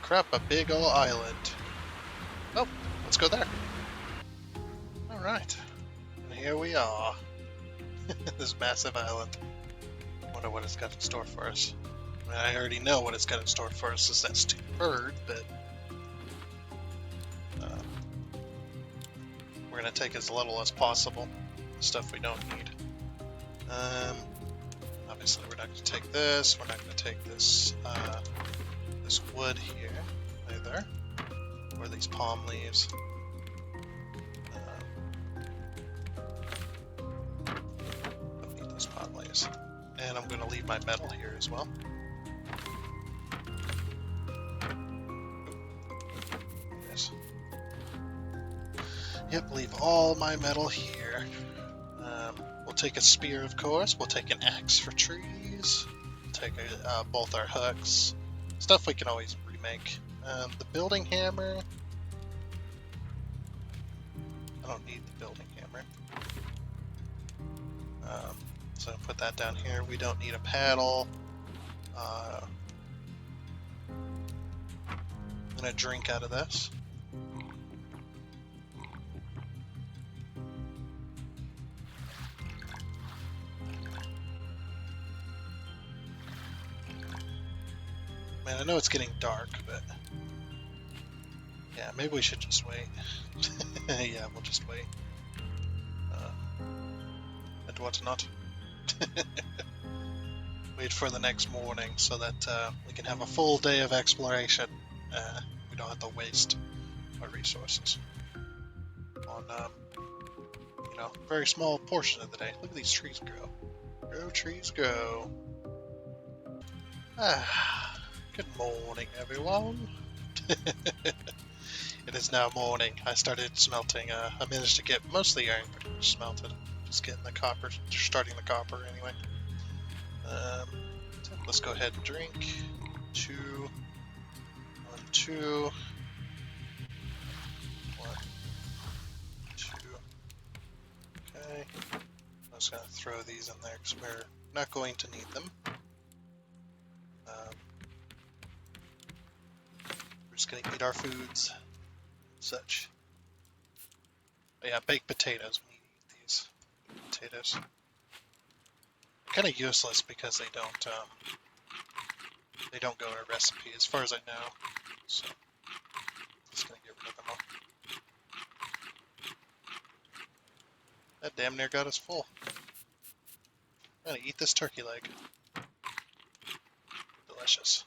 crap, a big ol' island. Oh, let's go there. Alright. And here we are. This massive island. Wonder what it's got in store for us. I mean, I already know what it's got in store for us is that stupid bird, but we're gonna take as little as possible. Stuff we don't need. Obviously we're not gonna take this. We're not gonna take this this wood here either, or these palm leaves. Don't need those palm leaves. And I'm gonna leave my metal here as well. Yes. Yep, leave all my metal here. We'll take a spear, of course. We'll take an axe for trees. We'll take both our hooks. Stuff we can always remake. The building hammer. I don't need the building hammer. So put that down here. We don't need a paddle. I'm gonna drink out of this. Man, I know it's getting dark, but yeah, maybe we should just wait. Yeah, we'll just wait. And whatnot. Wait for the next morning so that we can have a full day of exploration. We don't have to waste our resources on, you know, a very small portion of the day. Look at these trees grow. Grow, trees, grow. Good morning, everyone. It is now morning. I started smelting. I managed to get most of the iron pretty much smelted. Just getting the copper, starting the copper anyway. So let's go ahead and drink. 2, 1, 2, 1, 2. Okay. I'm just gonna throw these in there because we're not going to need them. We're just gonna eat our foods, such. But yeah, baked potatoes. We need to eat these potatoes. Kind of useless because they don't They don't go in a recipe, as far as I know. So, just gonna get rid of them all. That damn near got us full. I'm gonna eat this turkey leg. Delicious.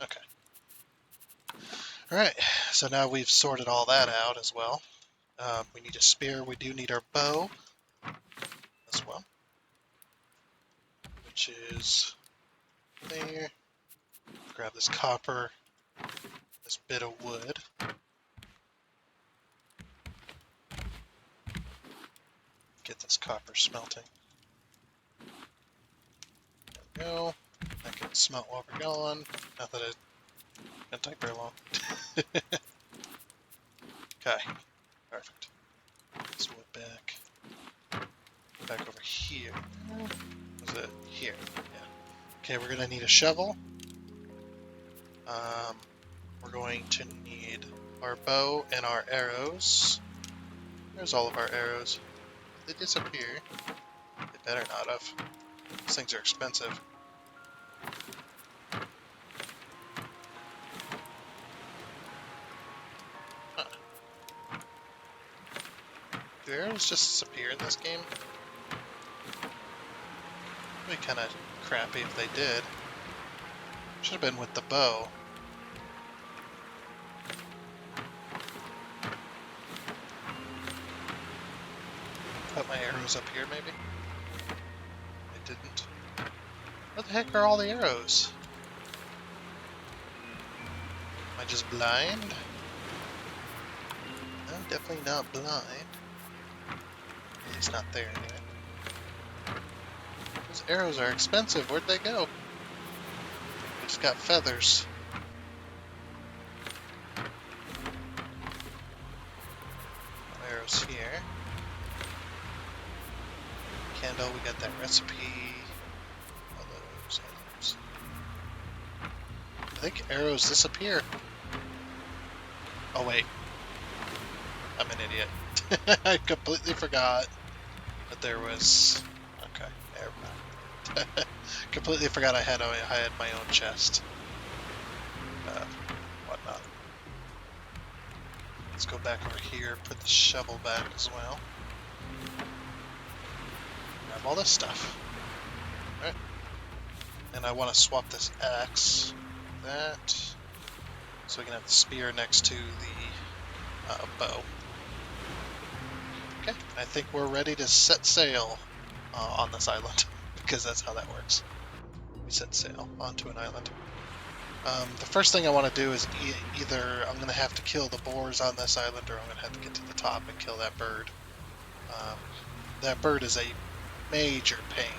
Okay. Alright, so now we've sorted all that out as well. We need a spear. We do need our bow as well, which is there. Grab this copper, this bit of wood. Get this copper smelting. There we go. I can smelt while we're gone. Not that it didn't take very long. Okay, perfect. This wood back over here. Was it here? Yeah. Okay, we're gonna need a shovel. We're going to need our bow and our arrows. There's all of our arrows. They disappear. They better not have. These things are expensive. Huh. Do arrows just disappear in this game? It'd be kind of crappy if they did. Should have been with the bow. Put my arrows up here, maybe? I didn't. Where the heck are all the arrows? Am I just blind? I'm definitely not blind. At least not there, anyway. Those arrows are expensive. Where'd they go? We just got feathers. No arrows here. Candle, we got that recipe. All those. I think arrows disappear. Oh wait. I'm an idiot. I completely forgot that there was... Okay, never mind. Completely forgot I had my own chest. Whatnot. Let's go back over here, put the shovel back as well. Grab all this stuff. Alright. And I want to swap this axe. That. So we can have the spear next to the bow. Okay, I think we're ready to set sail on this island, because that's how that works. We set sail onto an island. The first thing I want to do is either I'm going to have to kill the boars on this island, or I'm going to have to get to the top and kill that bird. That bird is a major pain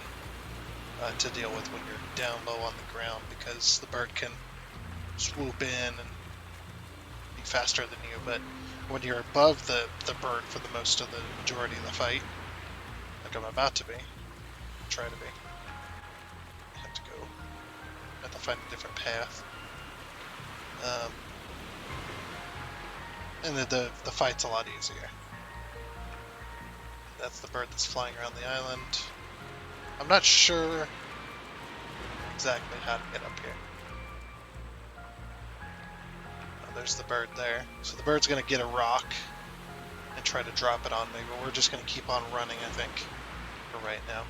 to deal with when you're down low on the ground, because the bird can swoop in and be faster than you, but when you're above the bird for the most of the majority of the fight, like I'm about to be, try to be, you have to find a different path. And the fight's a lot easier. That's the bird that's flying around the island. I'm not sure exactly how to get up here. Oh, there's the bird there. So the bird's going to get a rock and try to drop it on me, but we're just going to keep on running, I think, for right now.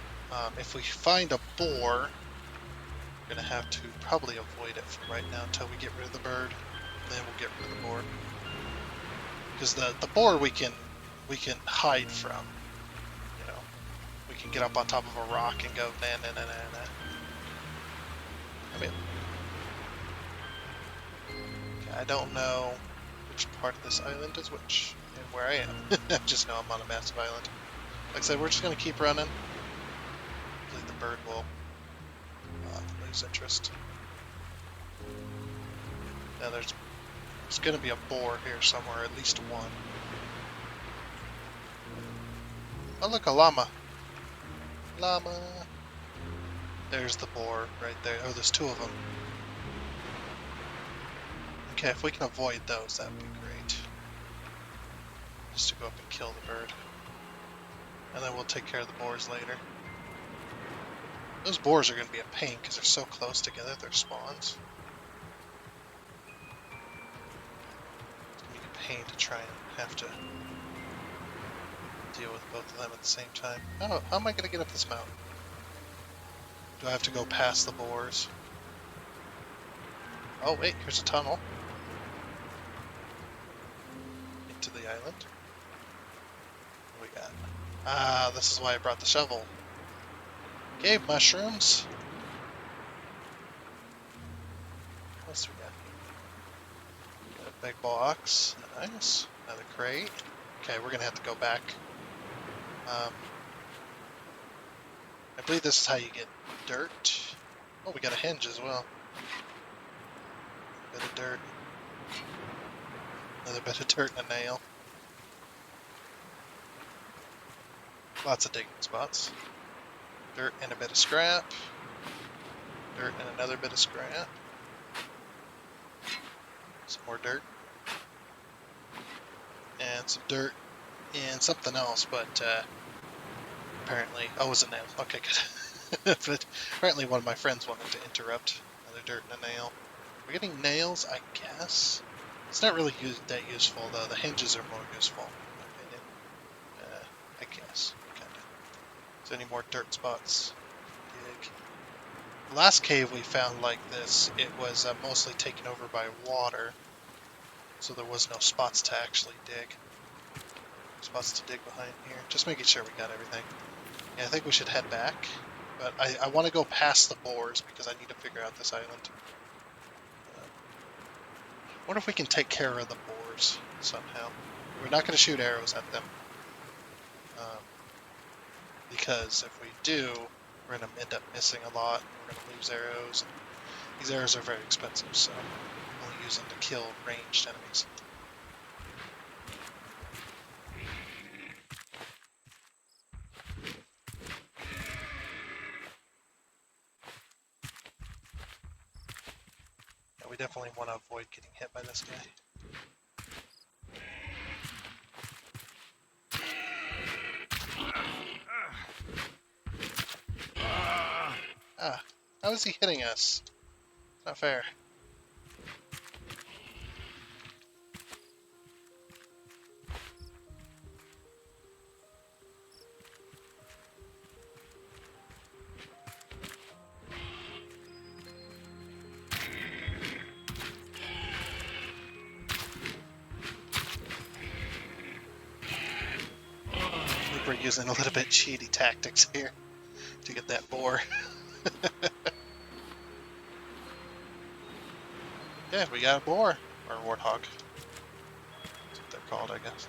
If we find a boar, we're going to have to probably avoid it for right now until we get rid of the bird. Then we'll get rid of the boar. Because the boar we can hide from. You know, we can get up on top of a rock and go na. I mean, okay, I don't know which part of this island is which and where I am. I just know I'm on a massive island. Like I said, we're just gonna keep running. Hopefully the bird will lose interest. Now there's going to be a boar here somewhere, at least one. Oh look, a llama. Llama. There's the boar right there. Oh, there's two of them. Okay, if we can avoid those, that would be great. Just to go up and kill the bird. And then we'll take care of the boars later. Those boars are going to be a pain because they're so close together, their spawns. pain to try and have to deal with both of them at the same time. How am I going to get up this mountain? Do I have to go past the boars? Oh wait, here's a tunnel into the island. What we got? Ah, this is why I brought the shovel. Cave mushrooms. What else we got? Got a big box. Nice. Another crate. Okay, we're gonna have to go back. I believe this is how you get dirt. Oh, we got a hinge as well. Bit of dirt. Another bit of dirt and a nail. Lots of digging spots. Dirt and a bit of scrap. Dirt and another bit of scrap. Some more dirt. And some dirt and something else, but apparently... Oh, it was a nail. Okay, good. But apparently one of my friends wanted to interrupt. Another dirt and a nail. We're getting nails, I guess. It's not really that useful, though. The hinges are more useful, in my opinion. I guess. Kind of. Is there any more dirt spots? Dig. The last cave we found like this, it was mostly taken over by water. So there was no spots to actually dig. Spots to dig behind here. Just making sure we got everything. Yeah, I think we should head back. But I want to go past the boars because I need to figure out this island. I wonder if we can take care of the boars somehow. We're not going to shoot arrows at them. Because if we do, we're going to end up missing a lot. We're going to lose arrows. These arrows are very expensive, so we'll use them to kill ranged enemies. We definitely want to avoid getting hit by this guy. Ah, how is he hitting us? It's not fair. We're using a little bit cheaty tactics here to get that boar. Yeah, we got a boar. Or a warthog. That's what they're called, I guess.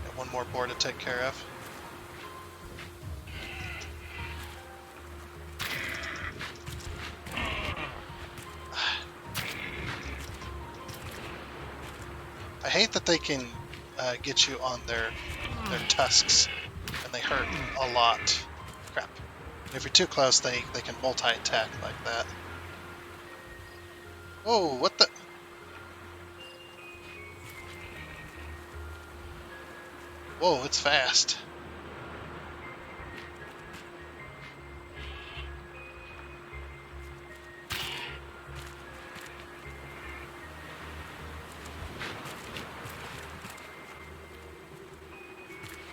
Got one more boar to take care of. I hate that they can get you on their tusks, and they hurt a lot. Crap. If you're too close, they can multi-attack like that. Whoa, what the... Whoa, it's fast.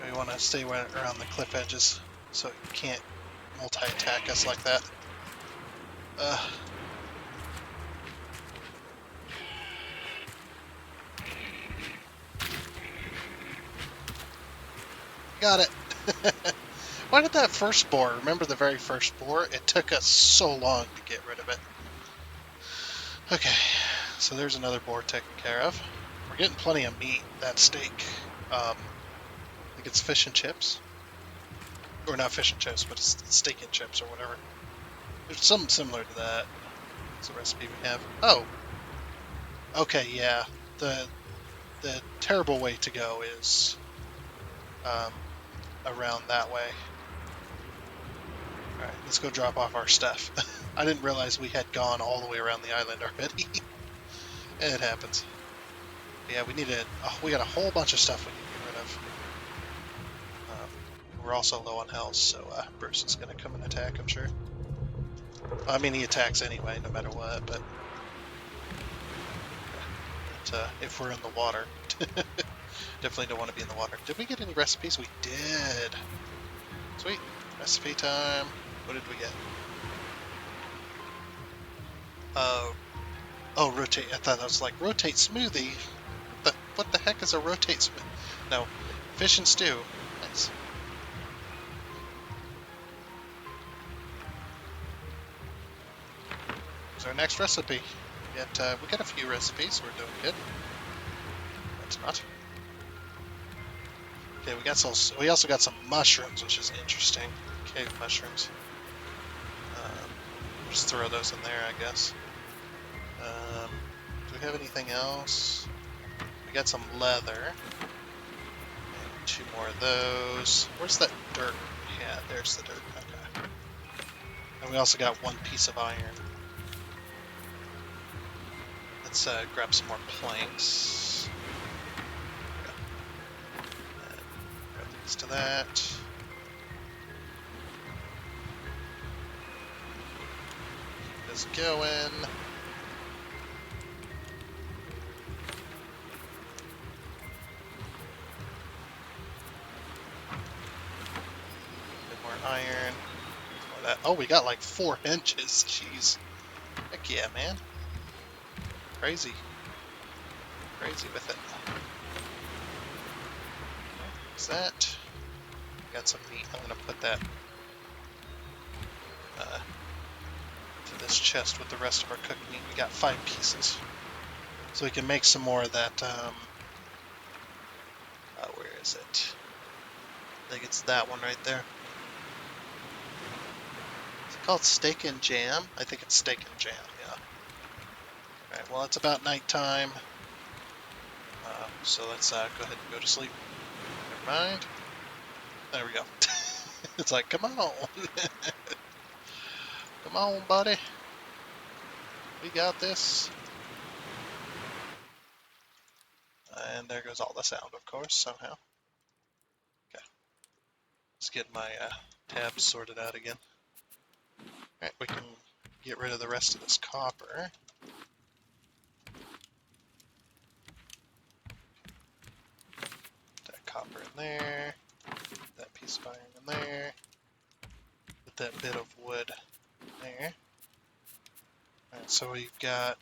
We want to stay around the cliff edges so it can't multi-attack us like that. Got it. Why did that first boar, remember the very first boar? It took us so long to get rid of it. Okay, so there's another boar taken care of. We're getting plenty of meat, that steak. I think it's fish and chips. Or not fish and chips, but it's steak and chips or whatever. There's something similar to that. It's the recipe we have. Oh! Okay, yeah. The terrible way to go is around that way. Alright, let's go drop off our stuff. I didn't realize we had gone all the way around the island already. It happens. Yeah, we got a whole bunch of stuff we need to get rid of. We're also low on health, so Bruce is going to come and attack, I'm sure. I mean, he attacks anyway, no matter what, but if we're in the water. Definitely don't want to be in the water. Did we get any recipes? We did. Sweet. Recipe time. What did we get? Oh, rotate. I thought I was like, rotate smoothie. What the heck is a rotate smoothie? No. Fish and stew. Nice. Here's our next recipe. We got a few recipes. We're doing good. That's not. Okay, we also got some mushrooms, which is interesting. Cave mushrooms. Just throw those in there, I guess. Do we have anything else? We got some leather. And 2 more of those. Where's that dirt? Yeah, there's the dirt. Okay. And we also got 1 piece of iron. Let's grab some more planks. Grab these to that. Keep this going. Iron. That. Oh, we got like 4 inches. Jeez. Heck yeah, man. Crazy. Crazy with it. What's that? Got some meat. I'm gonna put that to this chest with the rest of our cooked meat. We got 5 pieces. So we can make some more of that, where is it? I think it's that one right there. Called steak and jam? I think it's steak and jam, yeah. Alright, well, it's about nighttime. So let's go ahead and go to sleep. Never mind. There we go. It's like, come on. Come on, buddy. We got this. And there goes all the sound, of course, somehow. Okay. Let's get my tabs sorted out again. Alright, we can get rid of the rest of this copper. That copper in there. That piece of iron in there. Put that bit of wood there. Alright, so we've got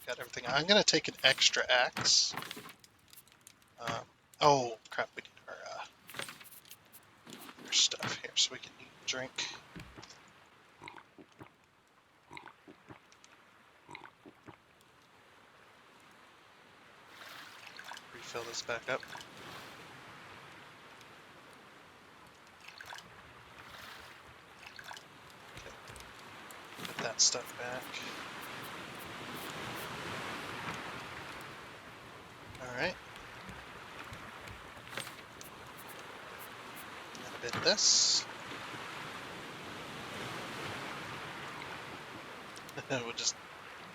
everything. I'm going to take an extra axe. Oh, crap, we need our stuff here so we can eat and drink. Refill this back up. Okay. Put that stuff back. Alright. And a bit of this. We'll just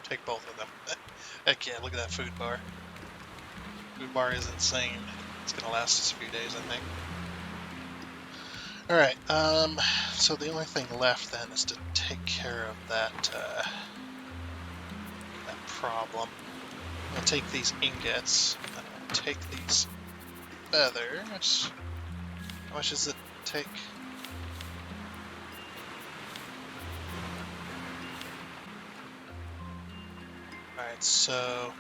take both of them. Heck yeah, look at that food bar. Food bar is insane. It's gonna last us a few days, I think. Alright, so the only thing left then is to take care of that problem. I'll take these ingots, and I'll take these feathers. How much does it take? Alright, so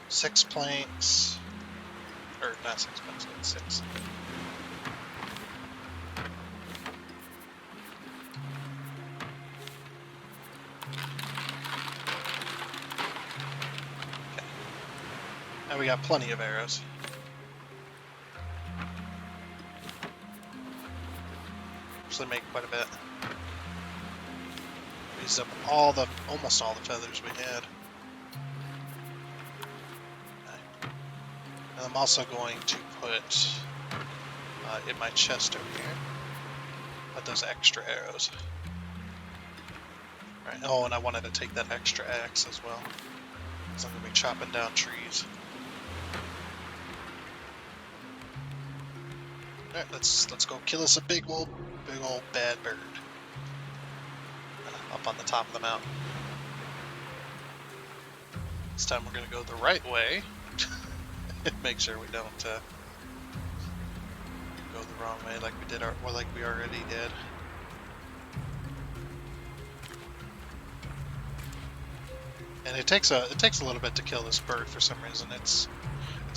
6 planks, or not 6 planks, but 6. Okay. Now we got plenty of arrows. Actually make quite a bit. Used up almost all the feathers we had. And I'm also going to put in my chest over here, put those extra arrows. Right. Oh, and I wanted to take that extra axe as well, because I'm going to be chopping down trees. Alright, let's go kill us a big old bad bird. Up on the top of the mountain. This time we're going to go the right way. Make sure we don't go the wrong way like we did, or like we already did. And it takes a little bit to kill this bird for some reason. It's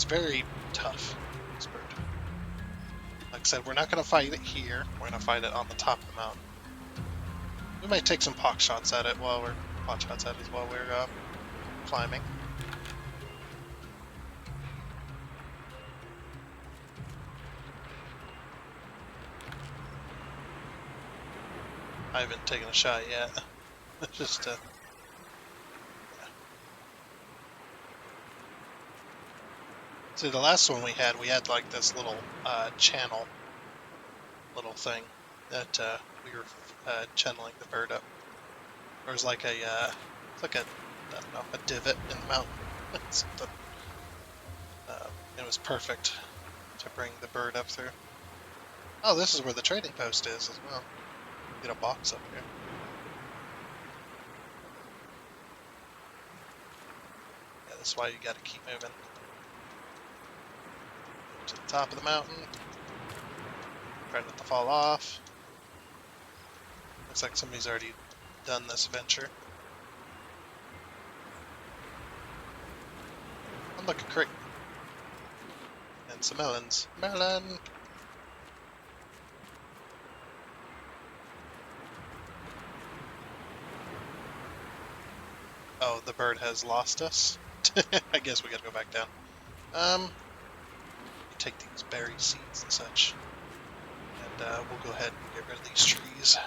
very tough, this bird. Like I said, we're not going to fight it here. We're going to fight it on the top of the mountain. We might take some pot shots at it while we're climbing. I haven't taken a shot yet. Just yeah. See, the last one we had like this little channel, little thing that we were channeling the bird up. There was like it's like a, I don't know, a divot in the mountain. It was perfect to bring the bird up through. Oh, this is where the trading post is as well. Get a box up here. Yeah, that's why you gotta keep moving. To the top of the mountain. Try not to fall off. Looks like somebody's already done this venture. Oh, look, a crate. And some melons. Melon! Oh, the bird has lost us. I guess we gotta go back down. Take these berry seeds and such. And we'll go ahead and get rid of these trees.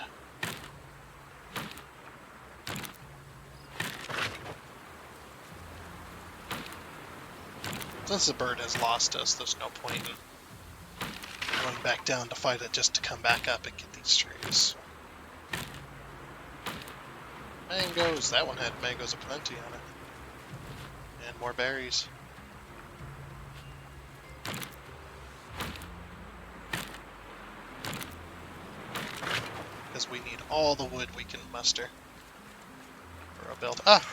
Since the bird has lost us, there's no point in going back down to fight it just to come back up and get these trees. Mangoes! That one had mangoes aplenty on it. And more berries. Because we need all the wood we can muster for a build. Ah!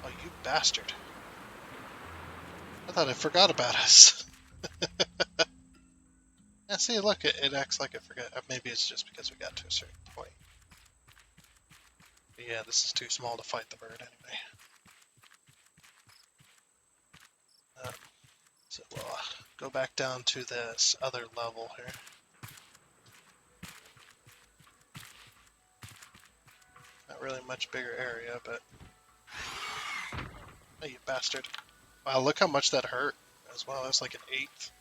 Oh, you bastard. I thought it forgot about us. Yeah, see, look, it acts like it forgot. Maybe it's just because we got to a certain point. But yeah, this is too small to fight the bird anyway. So we'll go back down to this other level here. Not really much bigger area, but... Oh, you bastard. Wow, look how much that hurt as well. That's like an eighth.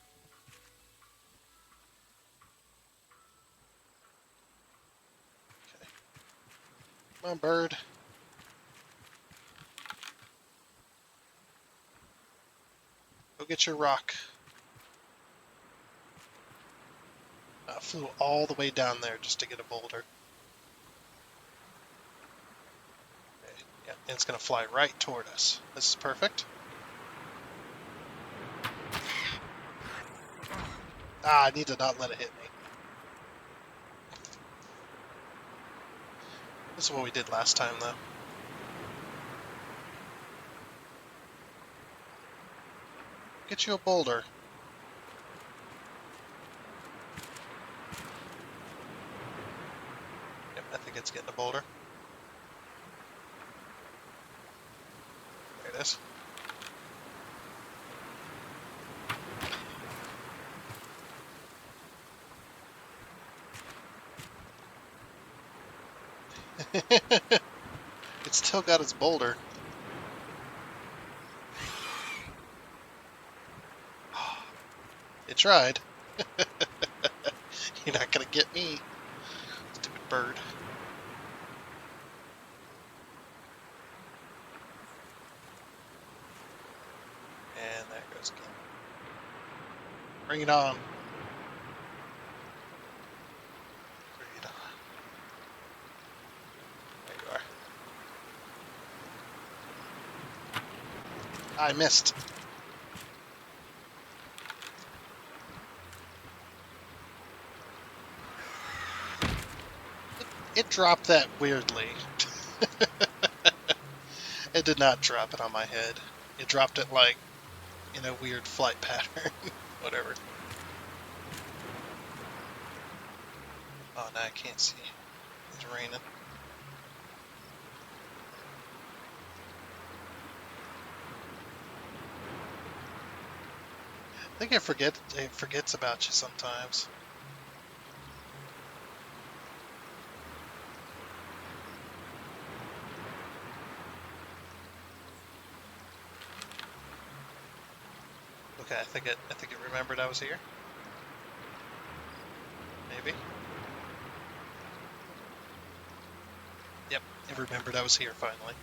Okay. Come on, bird. Go get your rock. Flew all the way down there just to get a boulder. Okay. Yeah, and it's going to fly right toward us. This is perfect. Ah, I need to not let it hit me. This is what we did last time, though. Get you a boulder. Yep, I think it's getting a boulder. There it is. It's still got its boulder. It tried. You're not gonna get me, stupid bird. And there it goes again. Bring it on. Bring it on. There you are. I missed. It dropped that weirdly. It did not drop it on my head. It dropped it like in a weird flight pattern. Whatever. Oh, now I can't see. It's raining. I think it forgets about you sometimes. Okay, I think it remembered I was here. Maybe. Yep, it remembered I was here finally.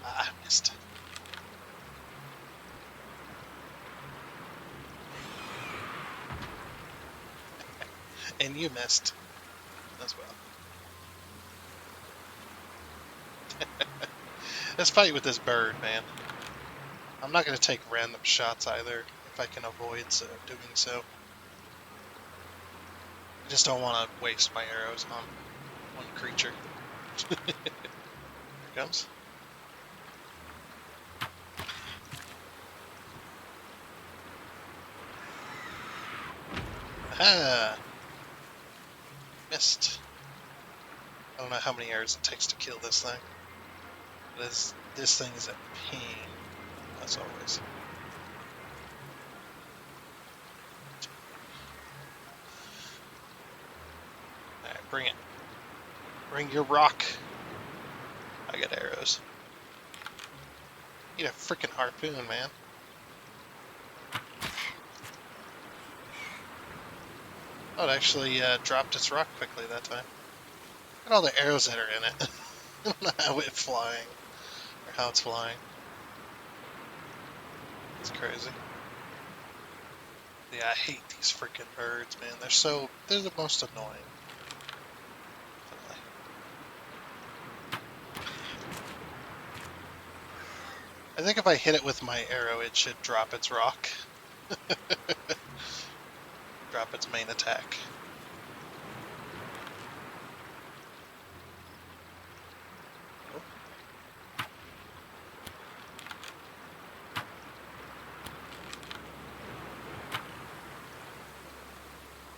Ah, I missed. And you missed as well. Let's fight with this bird, man. I'm not going to take random shots either, if I can avoid doing so. I just don't want to waste my arrows on one creature. Here it comes. Ah! Missed. I don't know how many arrows it takes to kill this thing. But this thing is a pain, as always. Alright, bring it. Bring your rock. I got arrows. Need a freaking harpoon, man. Oh, it actually dropped its rock quickly that time. Look at all the arrows that are in it. I don't know how it's flying. Or how it's flying. It's crazy. Yeah, I hate these freaking birds, man. They're the most annoying. I think if I hit it with my arrow, it should drop its rock. Drop its main attack. Oh.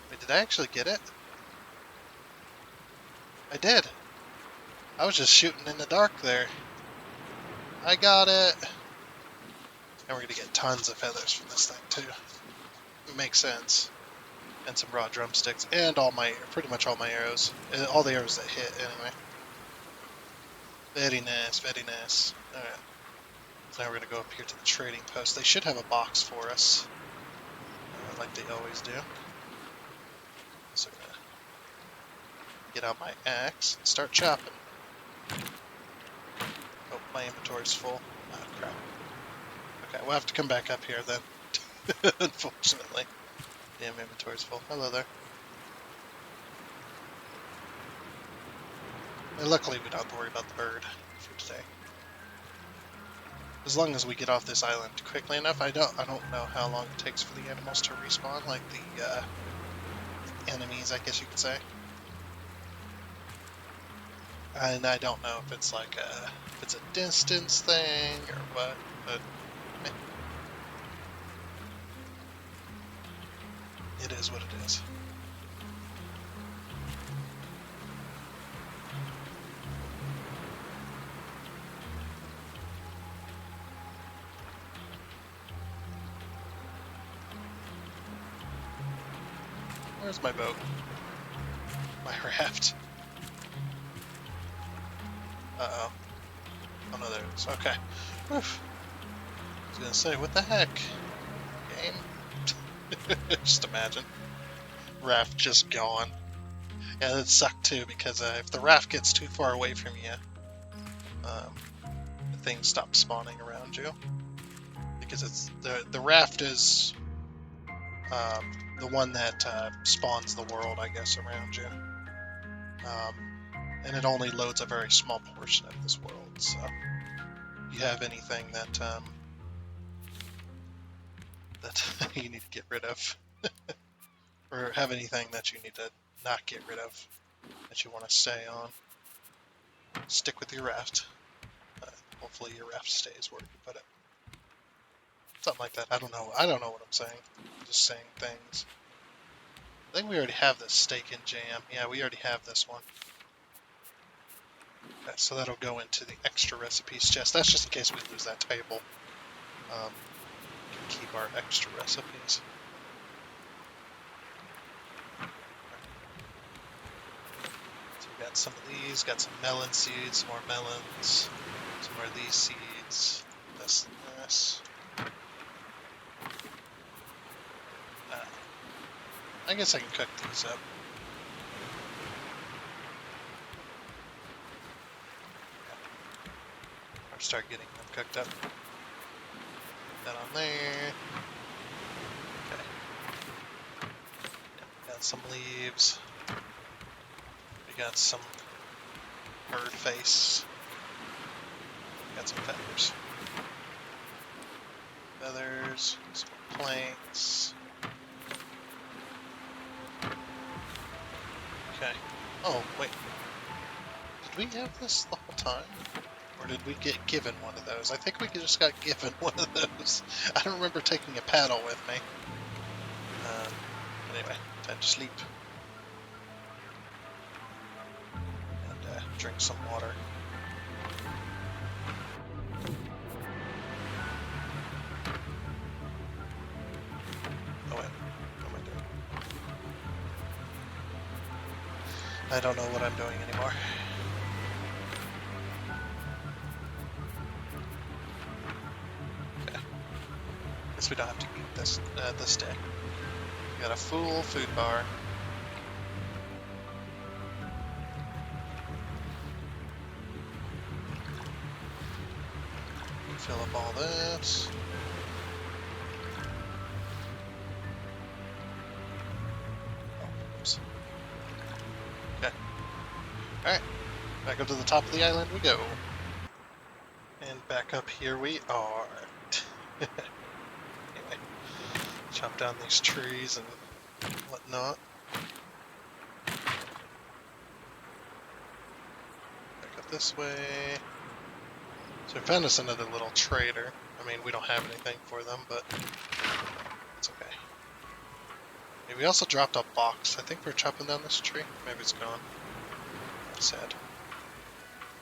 Wait, did I actually get it? I did. I was just shooting in the dark there. I got it. And we're gonna get tons of feathers from this thing too. It makes sense. And some raw drumsticks, and pretty much all my arrows. All the arrows that hit, anyway. Very nice, very nice. Alright. So now we're gonna go up here to the trading post. They should have a box for us. Like they always do. So I'm gonna get out my axe and start chopping. Oh, my inventory's full. Oh, crap. Okay, we'll have to come back up here then. Unfortunately. Damn, inventory's full. Hello there. And luckily we don't have to worry about the bird for today. As long as we get off this island quickly enough, I don't know how long it takes for the animals to respawn, like the enemies, I guess you could say. And I don't know if it's like if it's a distance thing or what, but it is what it is. Where's my boat? My raft. Uh-oh. Oh no, there it is. Okay. Oof. I was gonna say, what the heck? Game? Just imagine. Raft just gone. Yeah, that sucked too, because if the raft gets too far away from you, the things stop spawning around you. Because it's the raft is the one that spawns the world, I guess, around you. And it only loads a very small portion of this world, so if you have anything that that you need to get rid of. or have anything that you need to not get rid of that you want to stay on. Stick with your raft. Hopefully your raft stays where you put it. Something like that. I don't know. I don't know what I'm saying. I'm just saying things. I think we already have this steak and jam. Yeah, we already have this one. Okay, so that'll go into the extra recipes chest. That's just in case we lose that table. We can keep our extra recipes. So we got some of these, got some melon seeds, some more melons, some more of these seeds, this and this. I guess I can cook these up. Or start getting them cooked up. Put that on there. Okay. Yeah, got some leaves. We got some bird face. Got some feathers. Feathers, some planks. Okay. Oh, wait. Did we have this the whole time? Or did we get given one of those? I think we just got given one of those. I don't remember taking a paddle with me. Anyway, time to sleep. And drink some water. Oh wait, what am I doing? I don't know what I'm doing anymore. Okay. Guess we don't have to eat this this day. We got a full food bar. Fill up all this. Oh, oops. Okay. Alright. Back up to the top of the island we go. And back up here we are. Anyway. Chop down these trees and whatnot. Back up this way. So we found us another little trader. I mean, we don't have anything for them, but it's okay. We also dropped a box. I think we're chopping down this tree. Maybe it's gone. That's sad.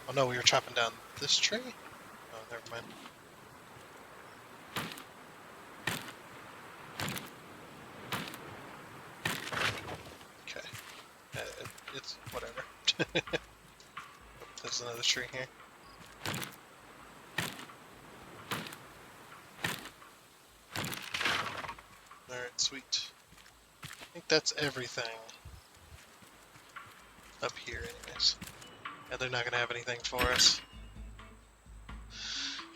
Oh no, we were chopping down this tree? Oh, never mind. Okay. It's whatever. There's another tree here. Alright, sweet. I think that's everything up here anyways. Yeah, they're not gonna have anything for us.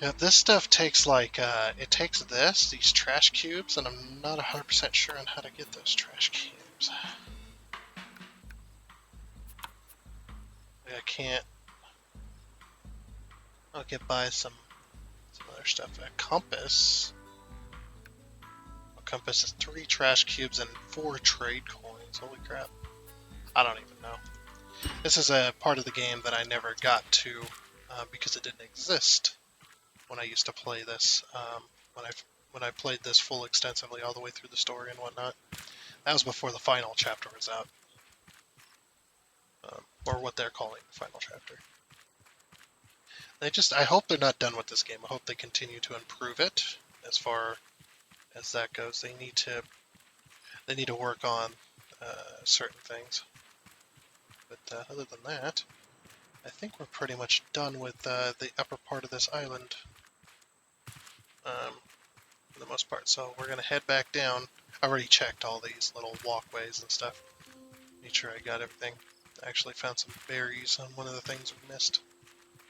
Yeah, this stuff takes like, it takes these trash cubes, and I'm not 100% sure on how to get those trash cubes. I can't. I'll get by some other stuff. A compass. A compass is 3 trash cubes and 4 trade coins. Holy crap. I don't even know. This is a part of the game that I never got to because it didn't exist when I used to play this. When I played this full extensively all the way through the story and whatnot. That was before the final chapter was out. Or what they're calling the final chapter. I hope they're not done with this game. I hope they continue to improve it as far as that goes. They need to work on certain things. But other than that, I think we're pretty much done with the upper part of this island. For the most part. So we're gonna head back down. I already checked all these little walkways and stuff. Made sure I got everything. I actually found some berries on one of the things we missed.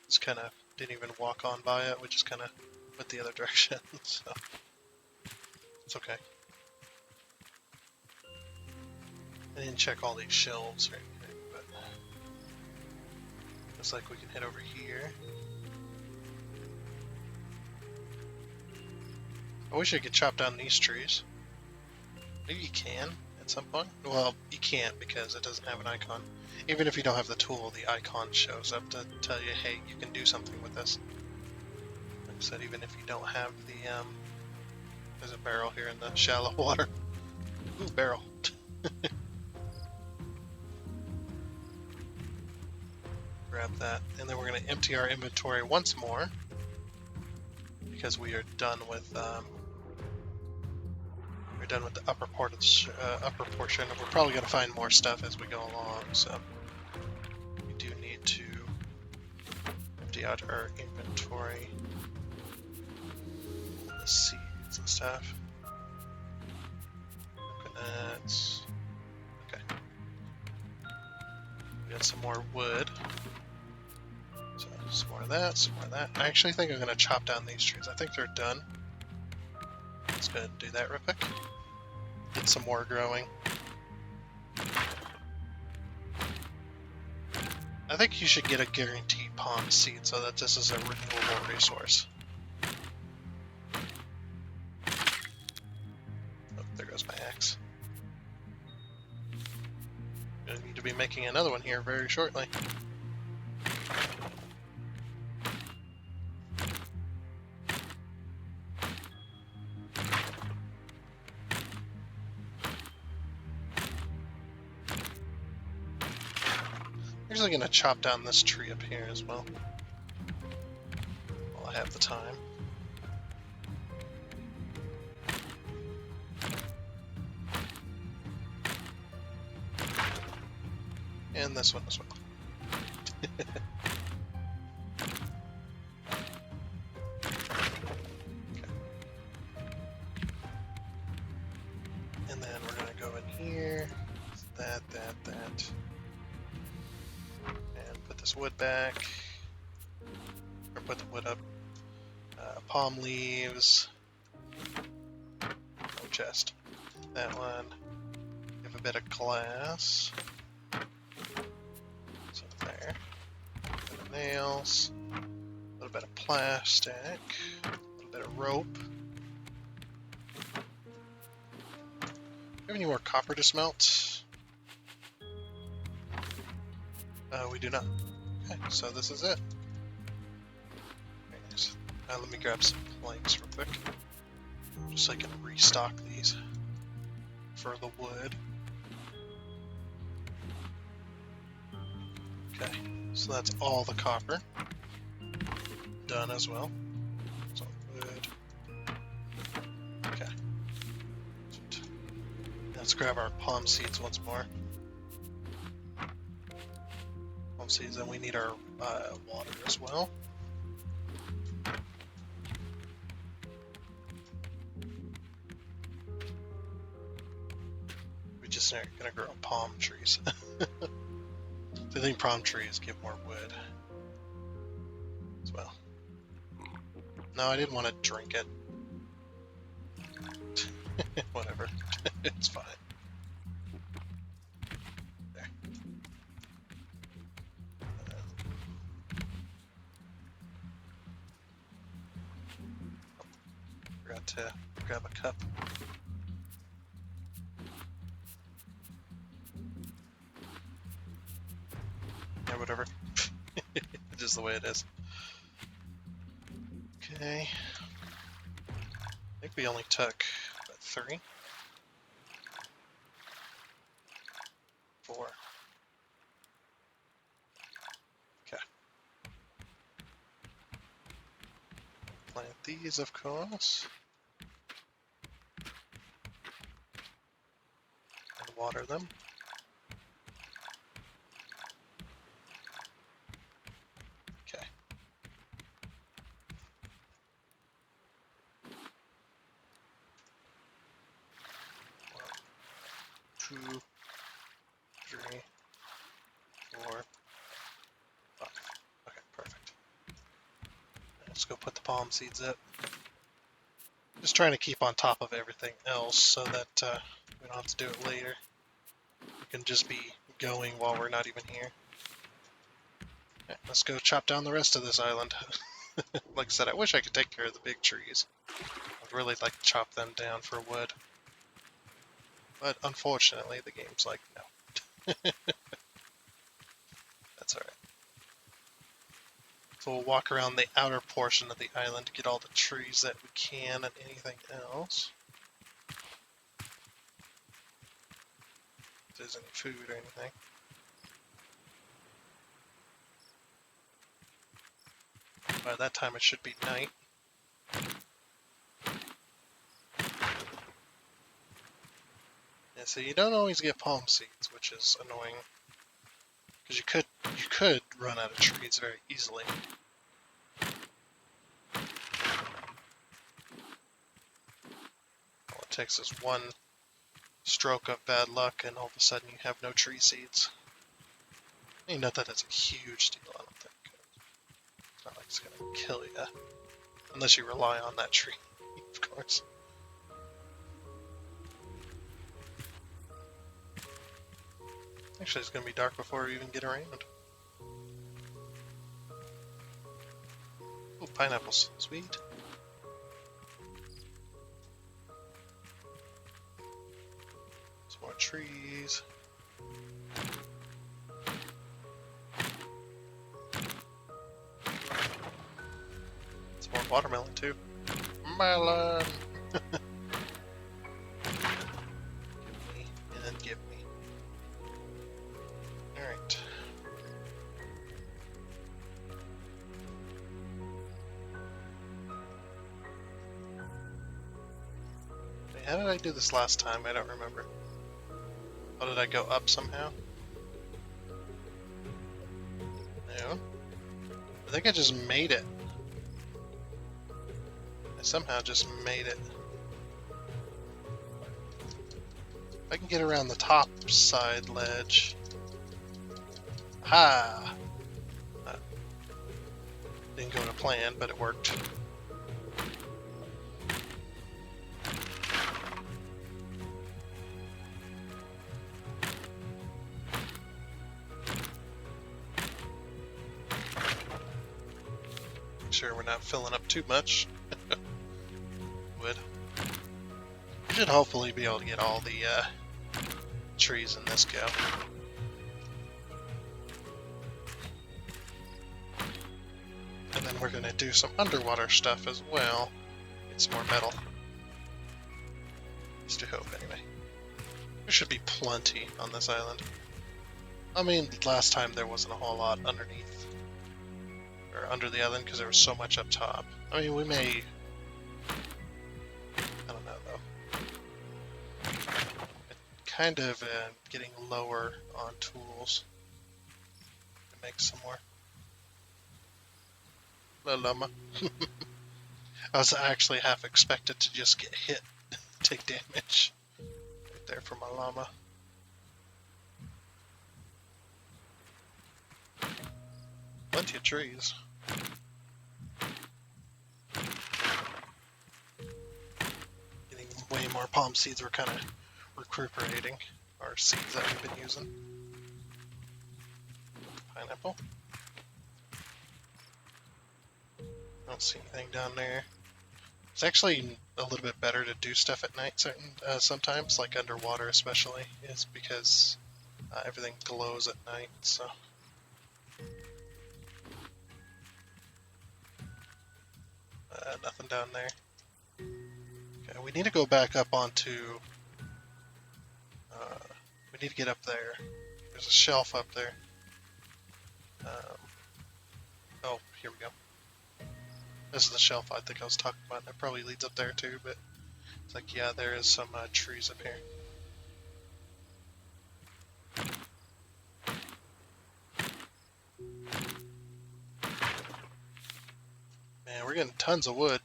Just kind of didn't even walk on by it. We just kind of went the other direction. So it's okay. I didn't check all these shelves or anything, but looks like we can head over here. I wish I could chop down these trees. Maybe you can. at some point. Well, you can't because it doesn't have an icon. Even if you don't have the tool, the icon shows up to tell you, hey, you can do something with this. Like I said, even if you don't have the, there's a barrel here in the shallow water. Ooh, barrel. Grab that, and then we're going to empty our inventory once more because we are done with the upper part of the upper portion. We're probably going to find more stuff as we go along, so we do need to empty out our inventory, the seeds and stuff. Coconuts. Okay. We got some more wood. So some more of that, some more of that. I actually think I'm going to chop down these trees. I think they're done. Let's go ahead and do that real quick. Get some more growing. I think you should get a guaranteed palm seed so that this is a renewable resource. Oh, there goes my axe. I need to be making another one here very shortly. I'm actually going to chop down this tree up here as well, while I have the time. And this one as well. Okay. And then we're going to go in here, that. And put this wood back, or put the wood up. Palm leaves, no chest. That one. Give a bit of glass. So there. A bit of nails. A little bit of plastic. A little bit of rope. Do you have any more copper to smelt? We do not. Okay, so this is it. Very nice. Let me grab some planks real quick, just so I can restock these for the wood. Okay, so that's all the copper done as well. So wood. Okay. Let's grab our palm seeds once more. Palm seeds, and we need our water as well. We just aren't gonna grow palm trees. I think palm trees give more wood as well. No, I didn't want to drink it. Whatever. It's fine. There. Forgot to grab a cup. Yeah, whatever. It is the way it is. Okay. I think we only took, what, 3? 4. Okay. Plant these, of course. And water them. Okay. 1, 2, 3, 4, 5. Okay, perfect. Let's go put the palm seeds up. Just trying to keep on top of everything else so that we don't have to do it later. We can just be going while we're not even here. Okay, let's go chop down the rest of this island. Like I said, I wish I could take care of the big trees. I'd really like to chop them down for wood. But unfortunately, the game's like, no. That's alright. So we'll walk around the outer portion of the island to get all the trees that we can and anything else. If there's any food or anything. By that time it should be night. Yeah, so you don't always get palm seeds, which is annoying. Because you could run out of trees very easily. All it takes is one stroke of bad luck and all of a sudden you have no tree seeds. I mean, not that it's a huge deal, I don't think. It's not like it's gonna kill you. Unless you rely on that tree, of course. Actually, it's gonna be dark before we even get around. Oh, pineapples. Sweet. Some more trees. Some more watermelon, too. Melon! Give me, and give me. Alright. Wait, how did I do this last time? I don't remember. Oh, did I go up somehow? No. I think I just made it. I somehow just made it. If I can get around the top side ledge. Ha! Didn't go to plan, but it worked. Make sure we're not filling up too much. Wood. We should hopefully be able to get all the trees in this go. And then we're going to do some underwater stuff as well. Get some more metal. Just to hope, anyway. There should be plenty on this island. I mean, last time there wasn't a whole lot underneath. Or under the island because there was so much up top. I mean, we may... I don't know, though. Kind of getting lower on tools. To make some more. La llama. I was actually half expected to just get hit, take damage. Right there for my llama. Plenty of trees. Getting way more palm seeds. We're kind of recuperating our seeds that we've been using. Pineapple. Don't see anything down there. It's actually a little bit better to do stuff at night sometimes, like underwater especially, is because everything glows at night, so... nothing down there. Okay, we need to go back up onto... we need to get up there. There's a shelf up there. Oh, here we go. This is the shelf I think I was talking about. That probably leads up there too, but it's like, yeah, there is some trees up here. Man, we're getting tons of wood.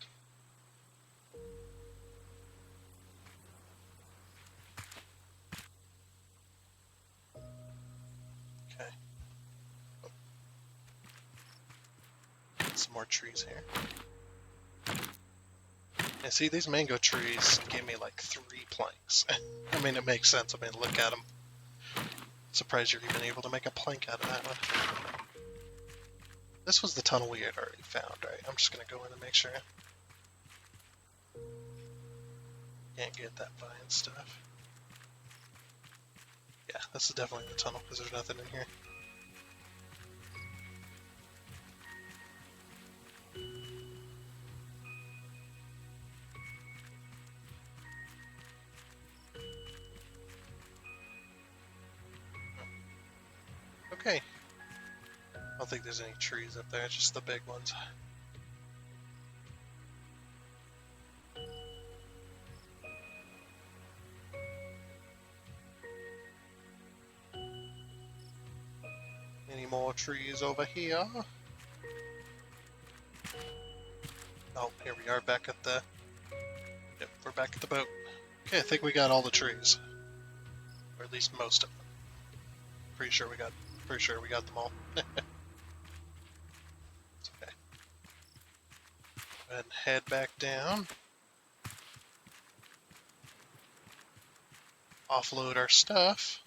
Okay. Oh. Some more trees here. Yeah, see, these mango trees gave me like 3 planks. I mean, it makes sense. I mean, look at them. Surprised you're even able to make a plank out of that one. This was the tunnel we had already found, right? I'm just gonna go in and make sure. Can't get that vine stuff. Yeah, this is definitely the tunnel because there's nothing in here. Okay. I don't think there's any trees up there, just the big ones. Any more trees over here? Oh, here we are back at the... Yep, we're back at the boat. Okay, I think we got all the trees. Or at least most of them. Pretty sure we got them all. It's okay. Go ahead and head back down. Offload our stuff.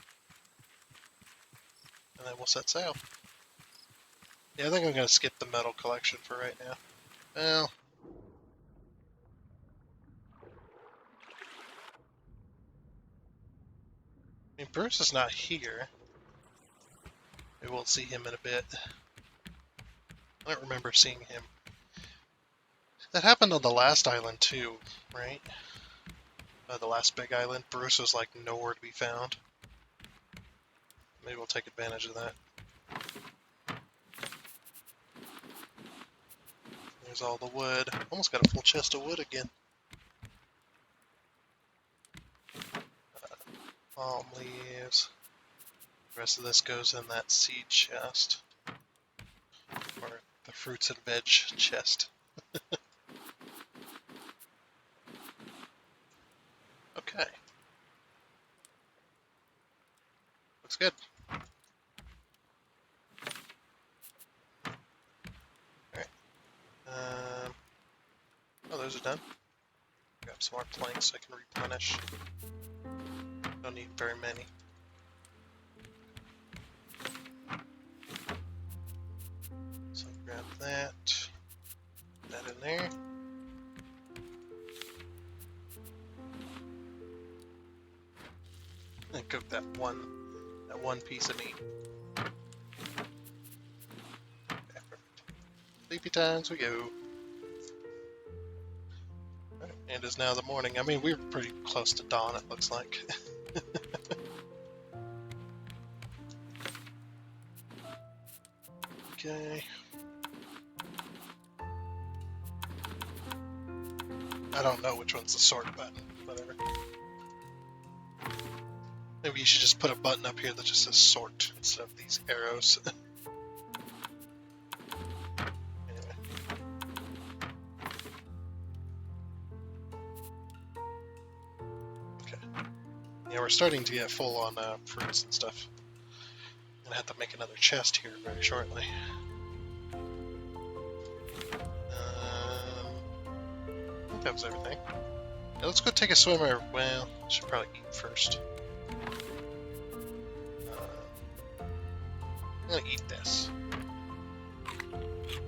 And then we'll set sail. Yeah, I think I'm going to skip the metal collection for right now. Well... I mean, Bruce is not here. Maybe we'll see him in a bit. I don't remember seeing him. That happened on the last island too, right? The last big island. Bruce was like nowhere to be found. Maybe we'll take advantage of that. There's all the wood. Almost got a full chest of wood again. Palm leaves. The rest of this goes in that seed chest. Or the fruits and veg chest. Okay. Looks good. Alright. Oh, those are done. Grab some more planks so I can replenish. Don't need very many. So grab that. Put that in there. And cook that one piece of meat. Okay, perfect. Sleepy times we go. Right, and it's now the morning. I mean, we're pretty close to dawn, it looks like. Okay. I don't know which one's the sort button. Whatever. Maybe you should just put a button up here that just says sort instead of these arrows. Anyway. Okay. Yeah, we're starting to get full on fruits and stuff. I'm gonna have to make another chest here very shortly. I think that was everything. Yeah, let's go take a swimmer. Well, should probably eat first. I'm gonna eat this.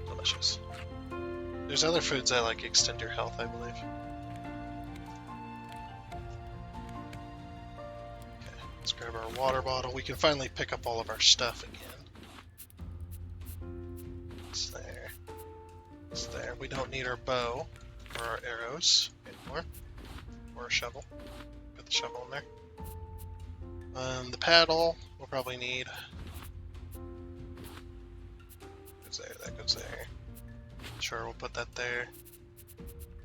Delicious. There's other foods that like extend your health, I believe. Okay, let's grab our water bottle. We can finally pick up all of our stuff again. It's there. It's there. We don't need our bow or our arrows anymore. Or a shovel. Put the shovel in there. The paddle we'll probably need. Goes there, that goes there. Sure, we'll put that there.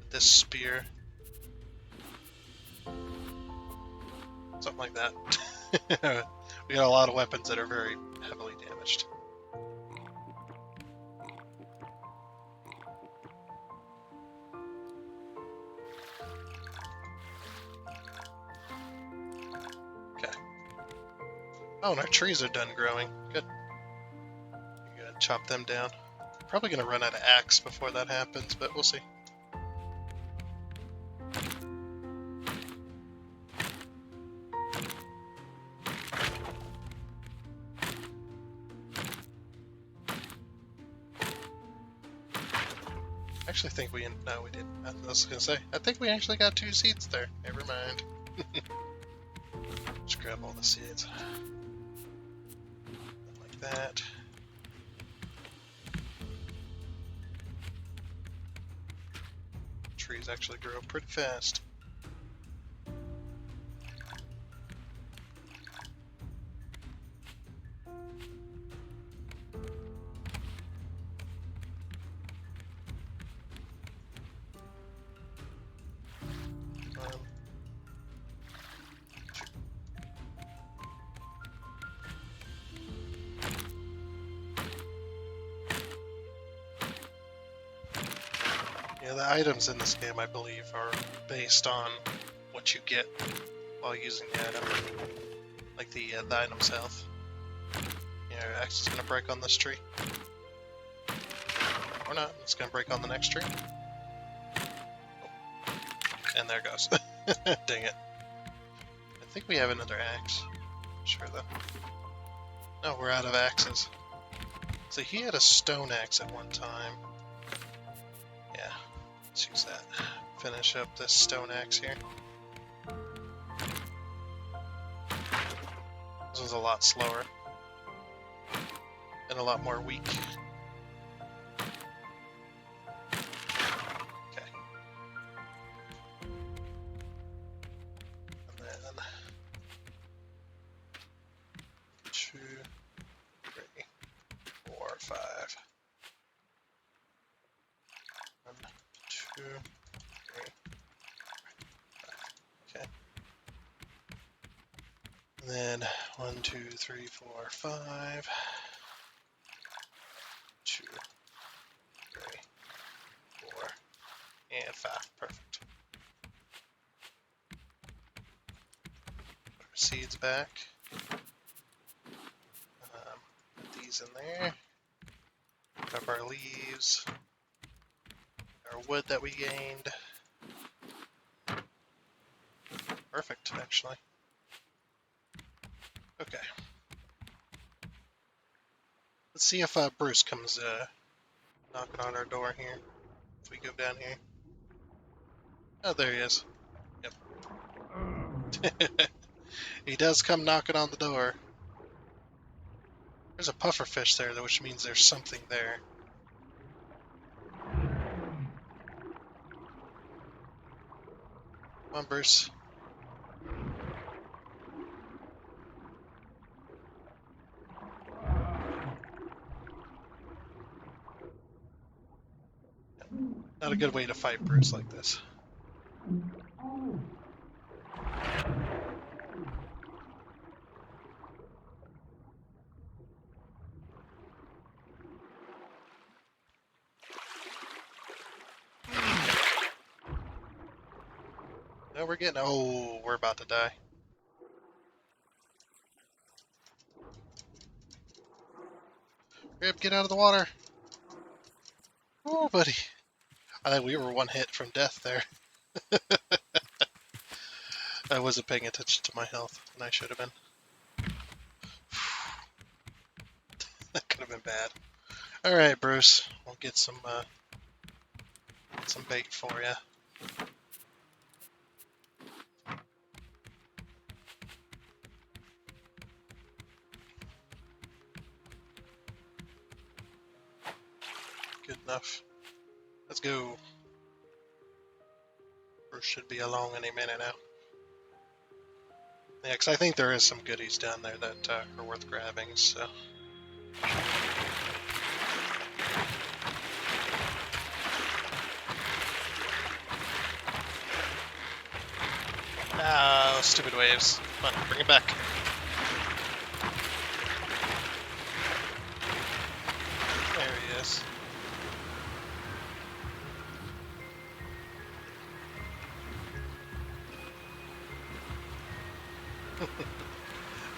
This spear. Something like that. We got a lot of weapons that are very heavily damaged. Okay. Oh, and our trees are done growing. Good. I'm gonna chop them down. Probably gonna run out of axe before that happens, but we'll see. I actually think we... No, we didn't. I was gonna say, I think we actually got 2 seeds there. Never mind. Just grab all the seeds. Like that. Trees actually grow pretty fast. Yeah, the items in this game, I believe, are based on what you get while using the item. Like the item's health. Yeah, your axe is going to break on this tree. Or not, it's going to break on the next tree. Oh. And there it goes. Dang it. I think we have another axe. Sure though. No, we're out of axes. So he had a stone axe at one time. Yeah, let's use that. Finish up this stone axe here. This one's a lot slower. And a lot more weak. Okay. And then 2, 3, 4, 5. 1, 2, 3, 5. Okay. And then 1, 2, 3, 4, 5. 2, 3, 4, and 5. Perfect. Put our seeds back. Put these in there. Put up our leaves. Our wood that we gained. Perfect, actually. Okay. Let's see if Bruce comes knocking on our door here. If we go down here. Oh, there he is. Yep. He does come knocking on the door. There's a pufferfish there, which means there's something there. Come on, Bruce. Not a good way to fight Bruce like this. No, we're getting... Oh, we're about to die. Rip, get out of the water. Oh, buddy. I think we were one hit from death there. I wasn't paying attention to my health, and I should have been. That could have been bad. Alright, Bruce. We'll get some bait for you. Good enough. Let's go. Bruce should be along any minute now. Yeah, because I think there is some goodies down there that are worth grabbing, so... Oh, stupid waves. Come on, bring it back. There he is.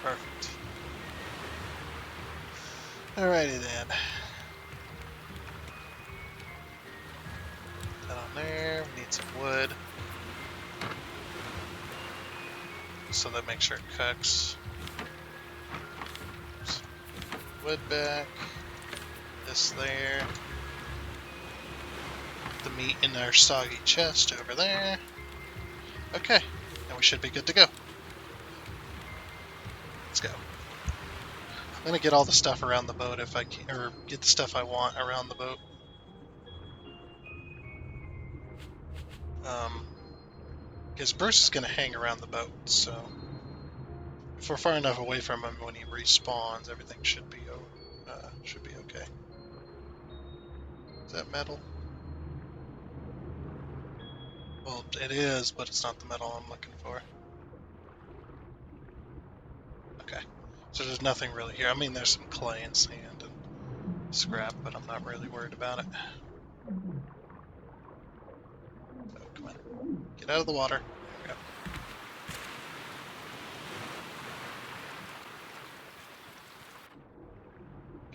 Perfect. Alrighty then. Put that on there. We need some wood. So that makes sure it cooks. Oops. Wood back. This there. The meat in our soggy chest over there. Okay, and we should be good to go. Let's go. I'm gonna get all the stuff around the boat if I can, or get the stuff I want around the boat. Because Bruce is gonna hang around the boat, so if we're far enough away from him when he respawns, everything should be okay. Is that metal? Well, it is, but it's not the metal I'm looking for. Okay, so there's nothing really here. I mean, there's some clay and sand and scrap, but I'm not really worried about it. So, come on. Get out of the water. There we go.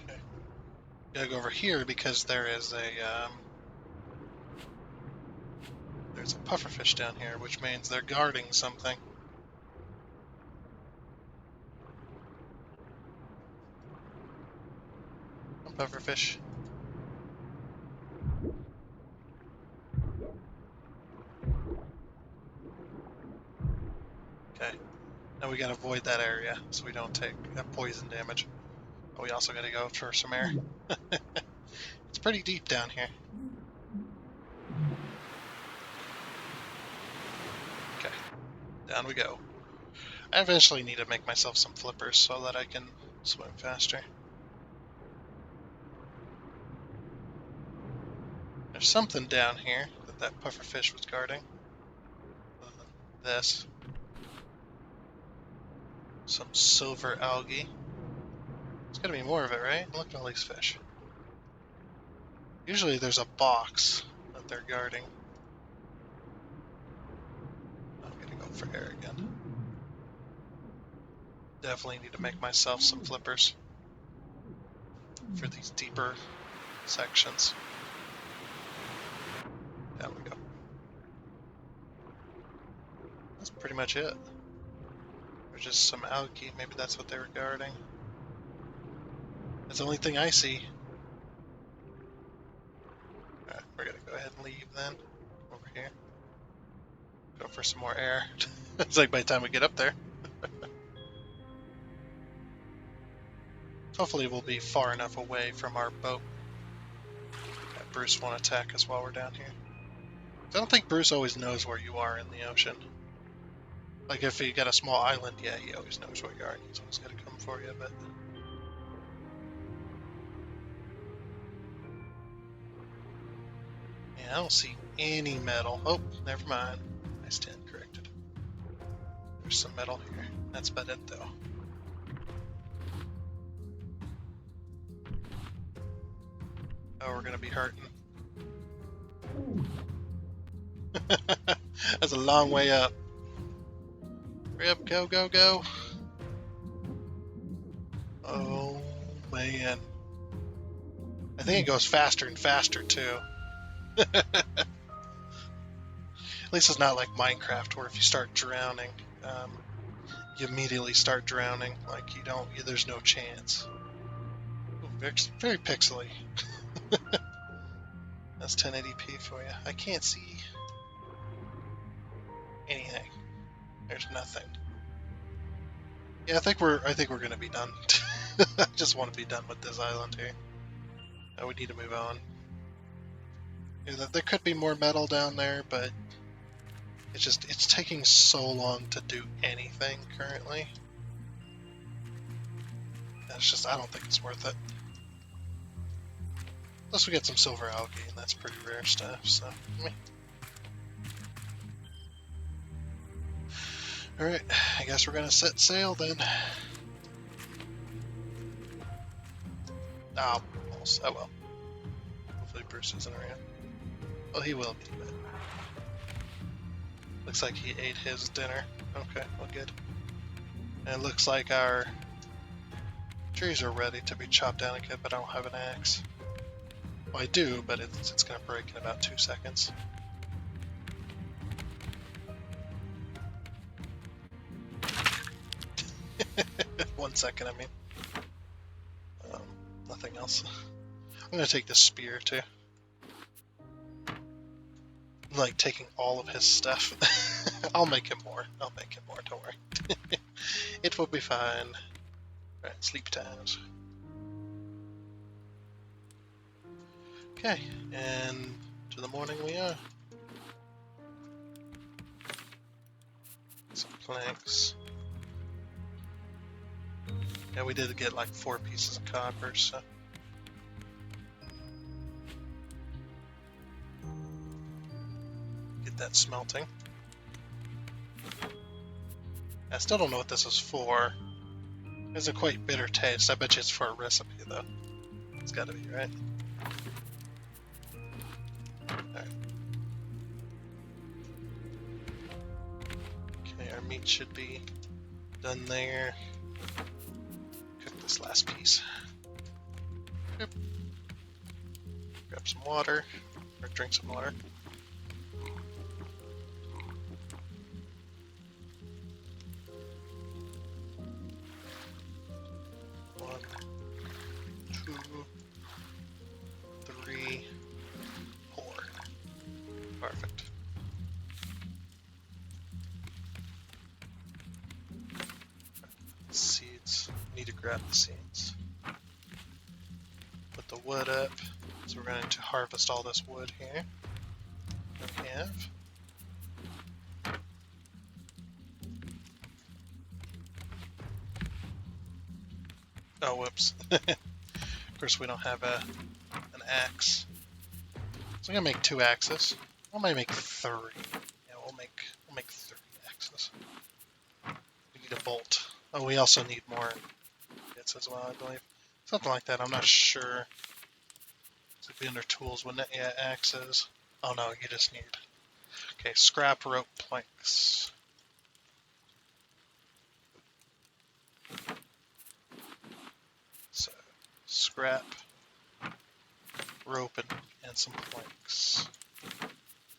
Okay. Gotta go over here because there's a pufferfish down here, which means they're guarding something. Pufferfish. Okay. Now we gotta avoid that area so we don't take poison damage. But we also gotta go for some air. It's pretty deep down here. Okay. Down we go. I eventually need to make myself some flippers so that I can swim faster. There's something down here that pufferfish was guarding. This. Some silver algae. There's gotta be more of it, right? Look at all these fish. Usually there's a box that they're guarding. I'm gonna go for air again. Definitely need to make myself some flippers for these deeper sections. Down we go. That's pretty much it. There's just some algae. Maybe that's what they were guarding. That's the only thing I see. Alright, we're gonna go ahead and leave then. Over here. Go for some more air. It's like by the time we get up there. Hopefully we'll be far enough away from our boat that Bruce won't attack us while we're down here. I don't think Bruce always knows where you are in the ocean. Like if you got a small island, yeah, he always knows where you are and he's always gonna come for you, but... Yeah, I don't see any metal. Oh, never mind. I stand corrected. There's some metal here. That's about it though. Oh, we're gonna be hurting. That's a long way up. Hurry up, go, go, go. Oh, man. I think it goes faster and faster, too. At least it's not like Minecraft, where if you start drowning, you immediately start drowning. Like, you don't, there's no chance. Ooh, very pixely. That's 1080p for you. I can't see anything. There's nothing. Yeah, I think we're gonna be done. I just want to be done with this island here. Now we need to move on. Yeah, there could be more metal down there, but it's taking so long to do anything currently. It's just, I don't think it's worth it. Plus we get some silver algae, and that's pretty rare stuff, so... Alright, I guess we're gonna set sail then. Oh, almost. Oh well. Hopefully Bruce isn't around. Well, he will be, but... Looks like he ate his dinner. Okay, well good. And it looks like our trees are ready to be chopped down again, but I don't have an axe. Well, I do, but it's gonna break in about 2 seconds. 1 second, I mean. Nothing else. I'm gonna take this spear too. Like taking all of his stuff. I'll make him more. Don't worry. It will be fine. Right, sleep times. Okay, and to the morning we are. Some planks. Yeah, we did get like 4 pieces of copper, so. Get that smelting. I still don't know what this is for. It's a quite bitter taste. I bet you it's for a recipe, though. It's gotta be, right? Alright. Okay, our meat should be done there. Cook this last piece. Yep. Grab some water, or drink some water. One, 2, 3, 4. Perfect. Seeds. Need to grab the seeds. Put the wood up. So we're going to harvest all this wood here. We have. Oh, whoops. Of course, we don't have an axe. So I'm gonna make 2 axes. I might make 3. Yeah, we'll make 3 axes. We need a bolt. Oh, we also need more bits as well, I believe. Something like that. I'm not sure. It'd be under tools, wouldn't it? Yeah, axes. Oh no, you just need. Okay, scrap rope planks. So, scrap, rope, and some planks.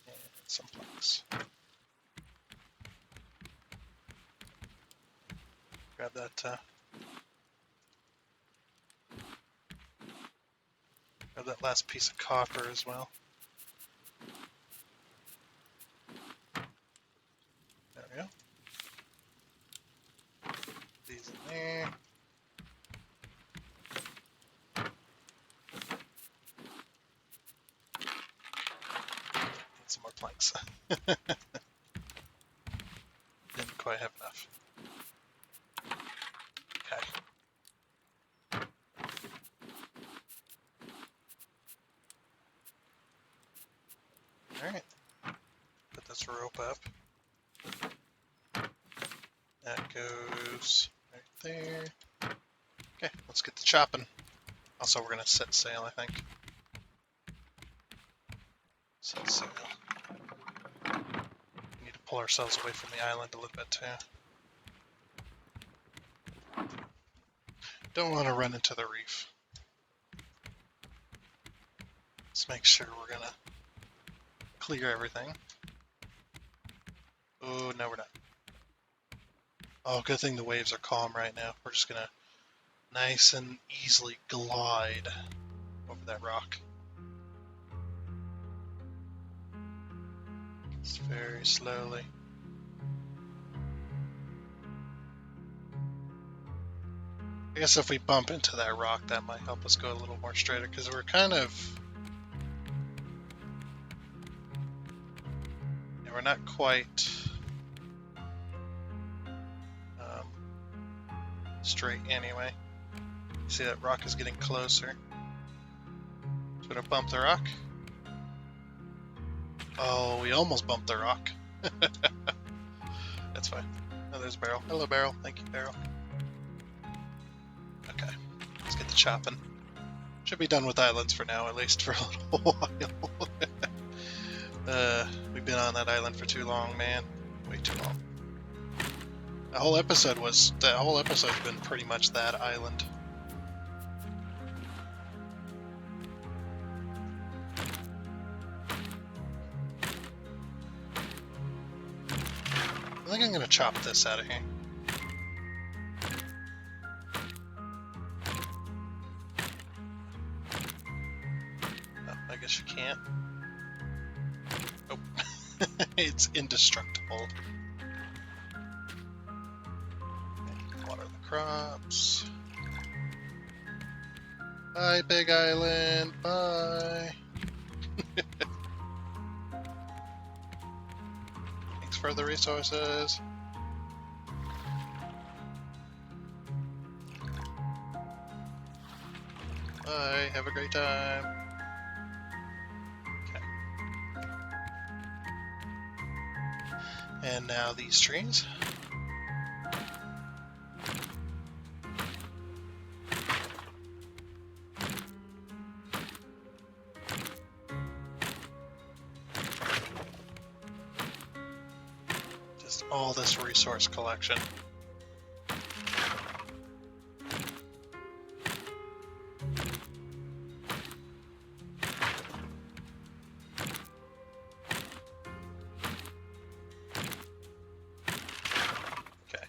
And some planks. Grab that, grab that last piece of copper as well. There we go. These in there. Need some more planks. Didn't quite have enough. Okay. Alright. Put this rope up. That goes right there. Okay, let's get to chopping. Also, we're gonna set sail, I think. Set sail. We need to pull ourselves away from the island a little bit too. Don't want to run into the reef. Let's make sure we're gonna clear everything. Oh, no, we're not. Oh, good thing the waves are calm right now. We're just gonna nice and easily glide over that rock. Just very slowly. I guess if we bump into that rock, that might help us go a little more straighter, because we're kind of... Yeah, we're not quite straight anyway. See, that rock is getting closer. So we're gonna bump the rock. Oh, we almost bumped the rock. That's fine. Oh, there's Beryl. Hello, Beryl. Thank you, Beryl. Okay, let's get the chopping. Should be done with islands for now, at least for a little while. We've been on that island for too long, man. Way too long. The whole episode's been pretty much that island. I think I'm gonna chop this out of here. Oh, I guess you can't. Oh, it's indestructible. Water the crops. Bye, Big Island. Bye. Thanks for the resources. Bye. Have a great time. Okay. And now these trees. Just all this resource collection. Okay.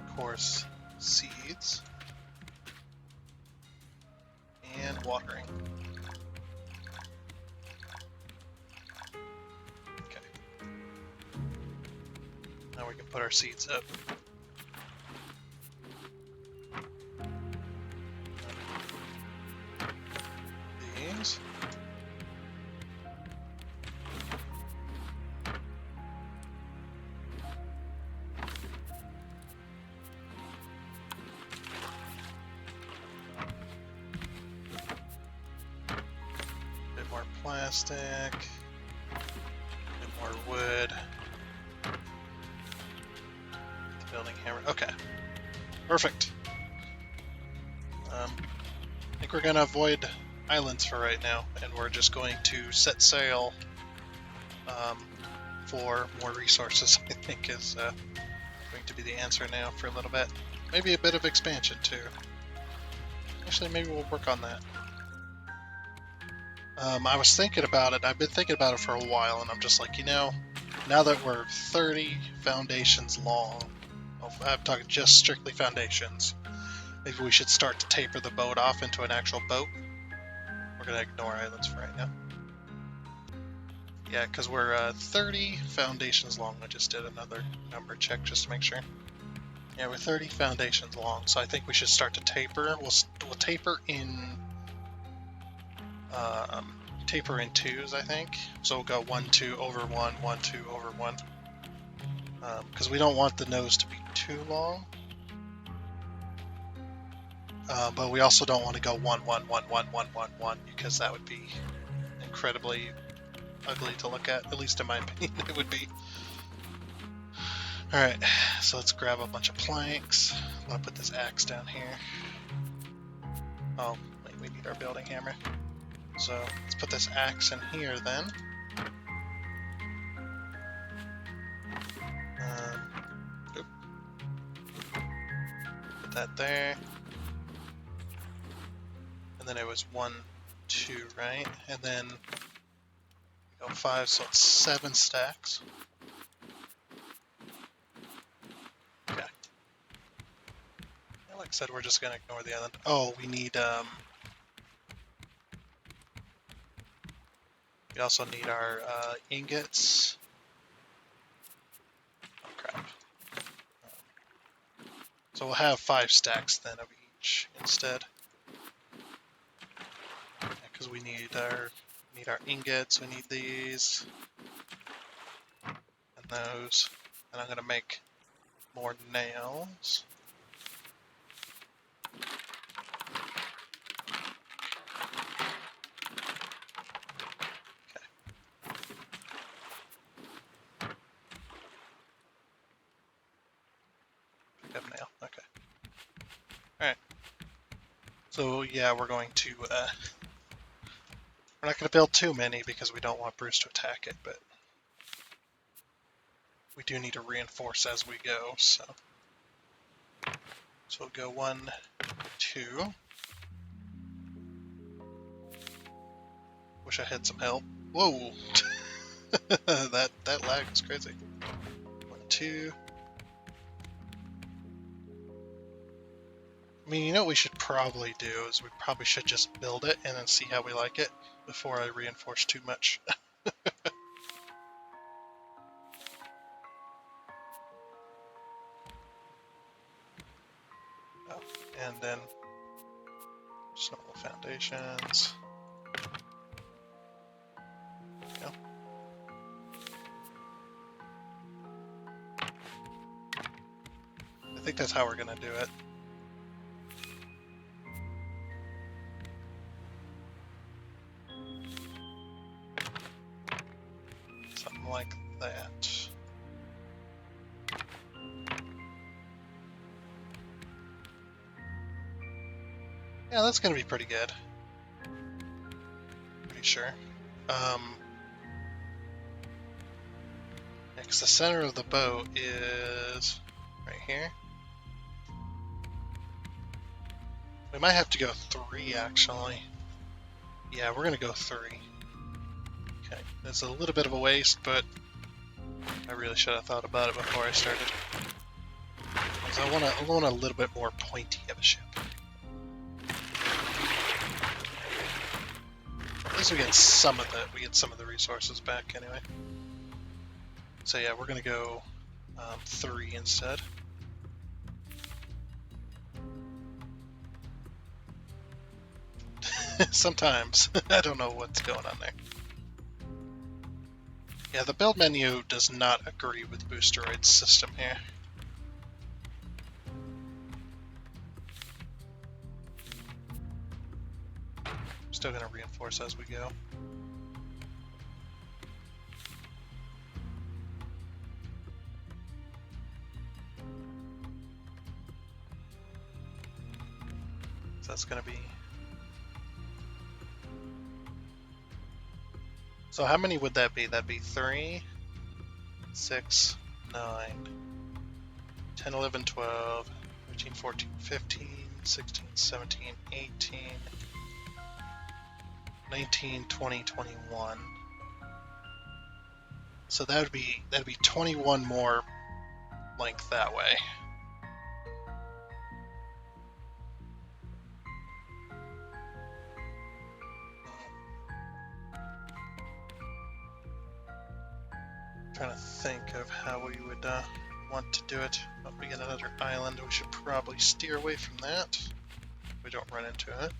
Of course, seeds. And watering. Okay. Now we can put our seeds up. These. Bit more plastic. Bit more wood. The building hammer. Okay. Perfect. I think we're gonna avoid islands for right now, and we're just going to set sail for more resources. I think is going to be the answer now for a little bit. Maybe a bit of expansion too. Actually, maybe we'll work on that. I was thinking about it. I've been thinking about it for a while, and I'm just like, now that we're 30 foundations long, I'm talking just strictly foundations, maybe we should start to taper the boat off into an actual boat. We're going to ignore islands for right now. Yeah, because we're 30 foundations long. I just did another number check just to make sure. Yeah, we're 30 foundations long, so I think we should start to taper. We'll taper in twos, I think. So we'll go 1, 2, over 1, 1, 2, over 1. Because we don't want the nose to be too long. But we also don't want to go 1, 1, 1, 1, 1, 1, 1, because that would be incredibly ugly to look at least in my opinion, it would be. Alright, so let's grab a bunch of planks. I'm going to put this axe down here. Oh, wait, we need our building hammer. So let's put this axe in here then. Put that there. And then it was 1, 2, right? And then we go 5, so it's 7 stacks. Okay. Yeah, like I said, we're just gonna ignore the island. Oh, we need we also need our ingots. Oh crap. So we'll have 5 stacks then of each instead. Because we need our ingots, we need these and those. And I'm gonna make more nails. Pick up nail. Okay. Alright. So yeah, we're going to we're not going to build too many because we don't want Bruce to attack it, but we do need to reinforce as we go, so we'll go 1, 2. Wish I had some help. Whoa! that lag was crazy. 1, 2. I mean, you know what we should probably do is we probably should just build it and then see how we like it before I reinforce too much. Oh, and then Snow foundations. There we go. I think that's how we're gonna do it. Something like that. Yeah, that's gonna be pretty good. Pretty sure. Because the center of the boat is right here. We might have to go 3, actually. Yeah, we're gonna go 3. Okay, it's a little bit of a waste, but I really should have thought about it before I started. Because I want a little bit more pointy of a ship. At least we get some of the resources back anyway. So yeah, we're gonna go 3 instead. Sometimes I don't know what's going on there. Yeah, the build menu does not agree with Boosteroid's system here. Still gonna reinforce as we go. So that's gonna be... So how many would that be? That'd be 3, 6, 9, 10, 11, 12, 13, 14, 15, 16, 17, 18, 19, 20, 21. So that'd be 21 more length that way. Trying to think of how we would want to do it. If we get another island, we should probably steer away from that. We don't run into it.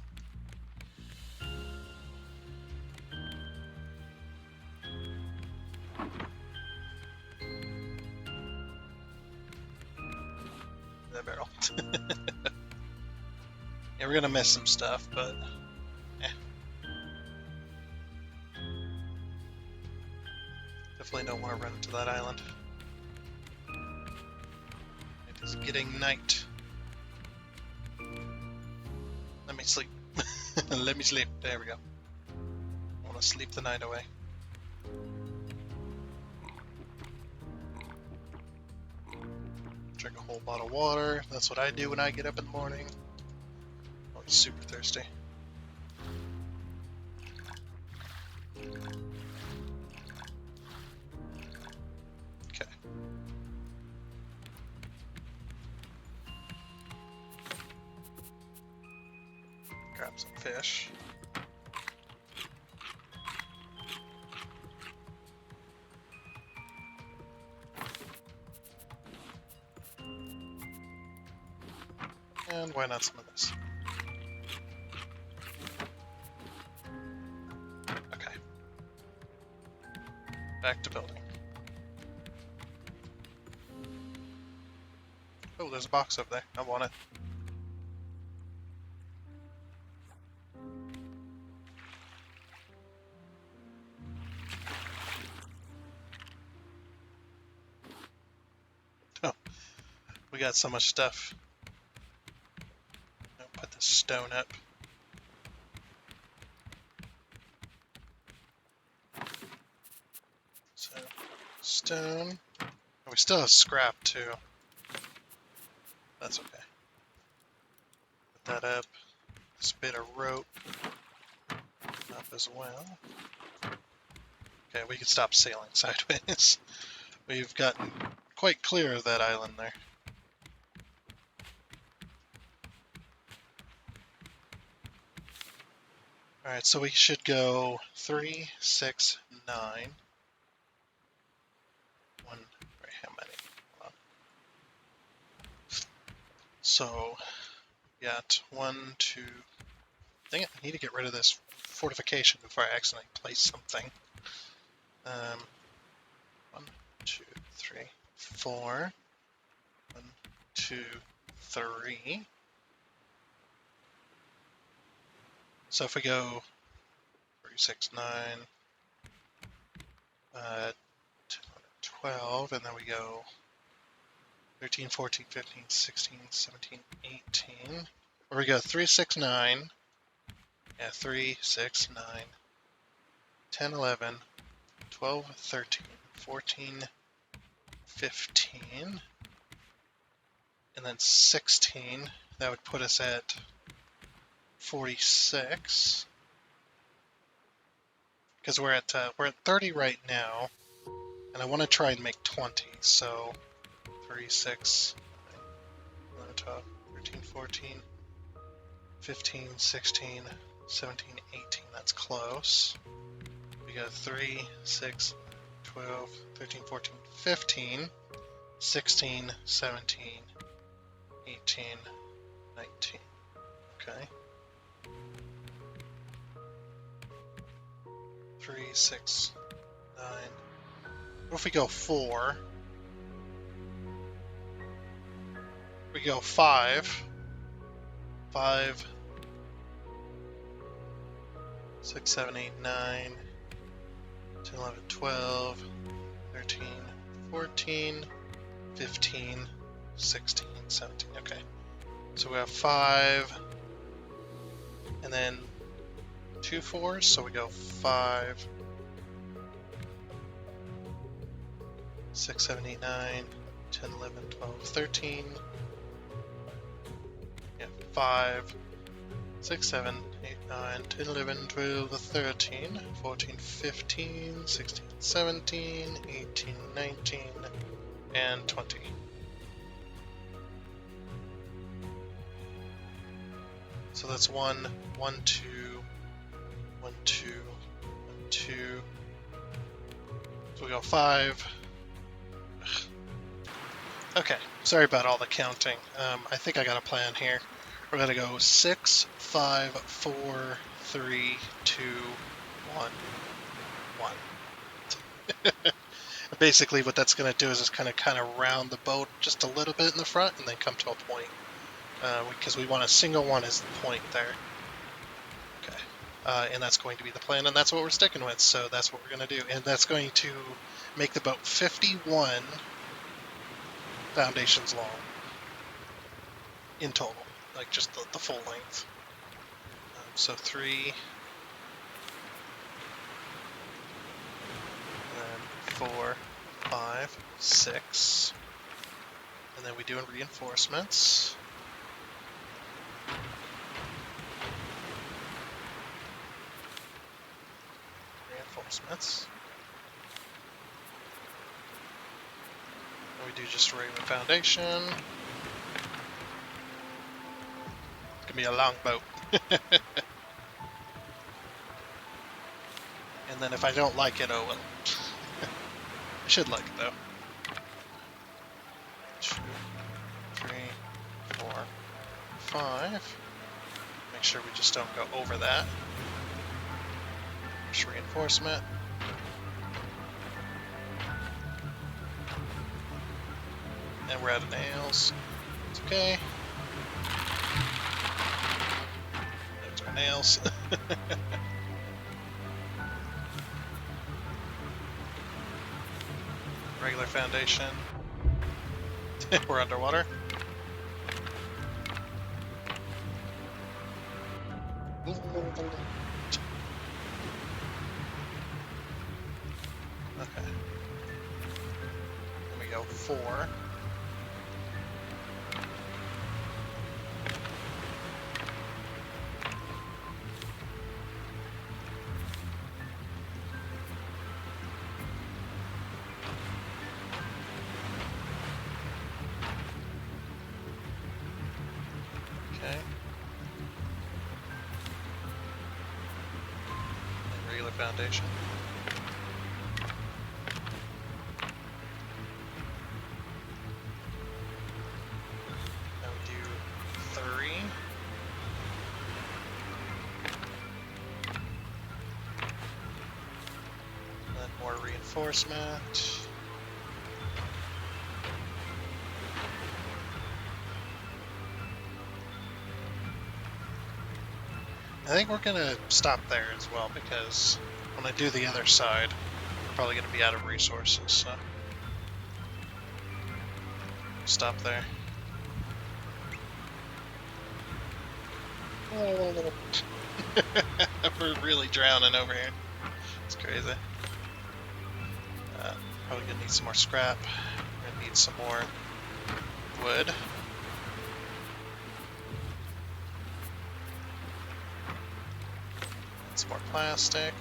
That barrel. Yeah, we're gonna miss some stuff, but definitely don't want to run into that island. It is getting night. Let me sleep. Let me sleep. There we go. I want to sleep the night away. Drink a whole bottle of water. That's what I do when I get up in the morning. Always super thirsty. Okay. Grab some fish. And why not some of this? Okay. Back to building. Oh, there's a box over there. I want it. Oh, we got so much stuff. I'll put this stone up. So, stone. Oh, we still have scrap too. That's okay. Put that up. This bit of rope up as well. Okay, we can stop sailing sideways. We've gotten quite clear of that island there. Alright, so we should go 3, 6, 9. Wait, how many? Hold on. So, we got 1, 2, Dang it, I need to get rid of this fortification before I accidentally place something. 1, 2, 3, 4. 1, 2, 3. So if we go 3, 6, 9, 12, and then we go 13, 14, 15, 16, 17, 18. Or we go 3, 6, 9. Yeah, 3, 6, 9, 10, 11, 12, 13, 14, 15, and then 16. That would put us at 46. Because we're at 30 right now, and I want to try and make 20. So 3, 6, 11, 12, 13, 14, 15, 16, 17, 18. That's close. We got 3, 6, 12, 13, 14, 15, 16, 17, 18, 19. Okay. 3, 6, 9. What if we go 4? We go 5. 5, 6, 7, 8, 9, 10, 11, 12, 13, 14, 15, 16, 17. Okay. So we have 5, and then 2 4s, so we go 5, 6, 7, 8, 9, 10, 11, 12, 13. Yeah, 5, 6, 7, 8, 9, 10, 11, 12, 13, 14, 15, 16, 17, 18, 19, and 20. So that's 1, 1, 2, 1, 2, 1, 2. So we go 5. Ugh. Okay, sorry about all the counting. I think I got a plan here. We're gonna go 6, 5, 4, 3, 2, 1, 1. Basically, what that's gonna do is just kind of round the boat just a little bit in the front, and then come to a point. Because we want a single one as the point there. Okay, and that's going to be the plan, and that's what we're sticking with. So that's what we're gonna do, and that's going to make the boat 51 foundations long in total, like just the full length. So 3, and then 4, 5, 6, and then we do reinforcements. Reinforcements. And we do just a regular foundation. It's gonna be a long boat. And then if I don't like it, oh well. I should like it though. 2, 3, 4, 5. Make sure we just don't go over that. Just reinforcement. And we're out of nails. It's okay. There's our nails. Regular foundation. We're underwater. Okay. Then we go 4. Okay. And regular foundation. Now we do 3. Reinforcement. I think we're gonna stop there as well, because when I do the other side, I'm probably gonna be out of resources, so stop there. Oh. We're really drowning over here. It's crazy. Probably gonna need some more scrap. We're gonna need some more wood. Some more plastic.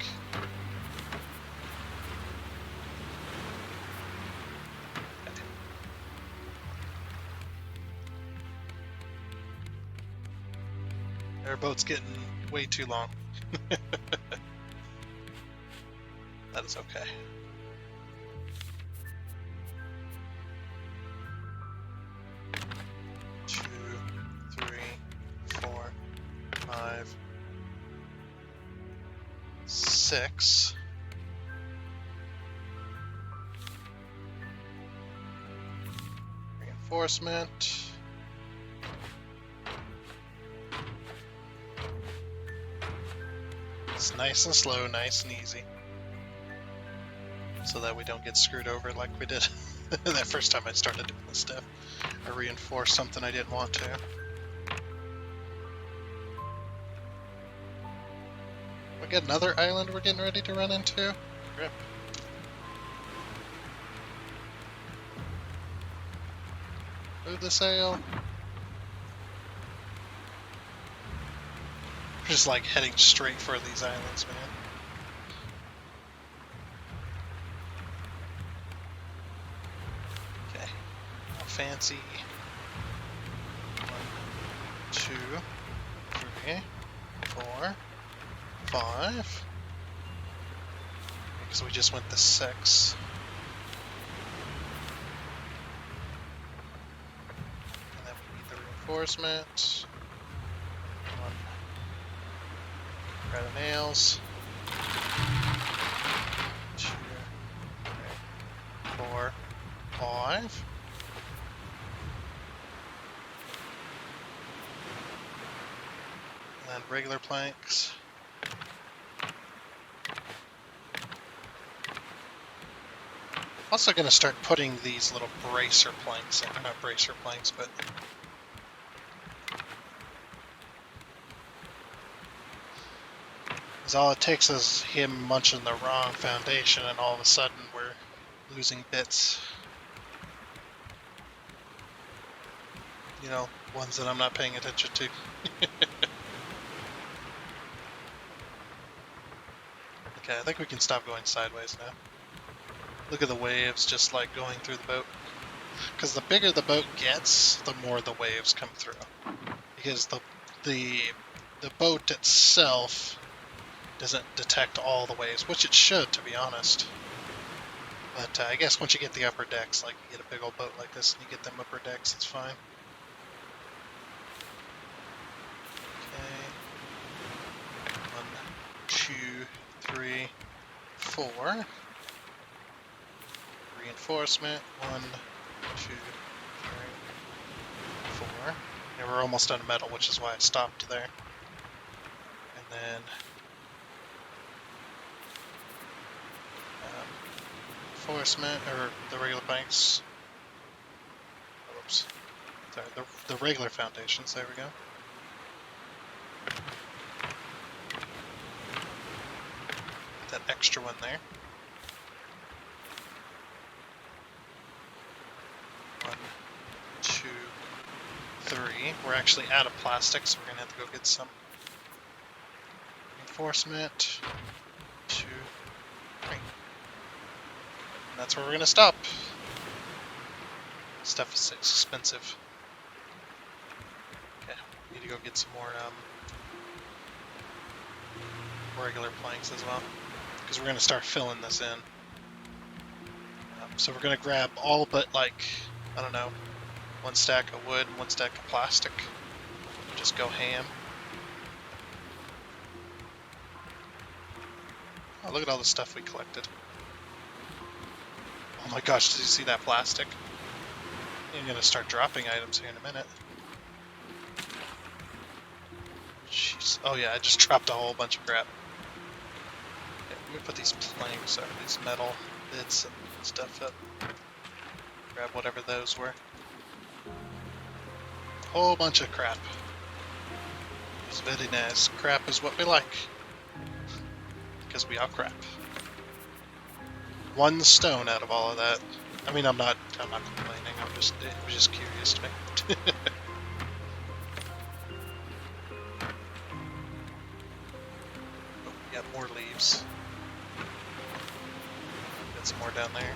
Our boat's getting way too long. That is okay. Two, three, four, five, 6. Reinforcement. It's nice and slow, nice and easy. So that we don't get screwed over like we did that first time I started doing this stuff. I reinforced something I didn't want to. We got another island we're getting ready to run into? Rip. Move the sail. We're just like heading straight for these islands, man. Okay. How fancy. 1, 2, 3, 4, 5. Because we just went to 6. And then we need the reinforcement. 1. Grab the nails. 2, 3, 4, 5. And then regular planks. Also going to start putting these little bracer planks in. Not bracer planks, but because all it takes is him munching the wrong foundation, and all of a sudden we're losing bits. You know, ones that I'm not paying attention to. Okay, I think we can stop going sideways now. Look at the waves just like going through the boat. Because the bigger the boat gets, the more the waves come through. Because the boat itself doesn't detect all the waves, which it should, to be honest. But I guess once you get the upper decks, like you get a big old boat like this and you get them upper decks, it's fine. Okay. 1, 2, 3, 4. Reinforcement. 1, 2, 3, 4. And we're almost done metal, which is why I stopped there. And then reinforcement, or the regular planks. Oops. Sorry, the regular foundations. There we go. Put that extra one there. 1, 2, 3. We're actually out of plastic, so we're gonna have to go get some. Reinforcement. 2, 3. And that's where we're gonna stop. Stuff is expensive. Okay, need to go get some more regular planks as well, because we're gonna start filling this in. So we're gonna grab all but like, I don't know, 1 stack of wood, 1 stack of plastic. Just go ham. Oh, look at all the stuff we collected. Oh my gosh, did you see that plastic? You're gonna start dropping items here in a minute. Jeez. Oh yeah, I just dropped a whole bunch of crap. Okay, let me put these planks or these metal bits and stuff up. Grab whatever those were. Whole bunch of crap. It's very nice. Crap is what we like. Because we are crap. One stone out of all of that. I mean, I'm not complaining. It was just curious to me. Oh, we got more leaves. Got some more down there.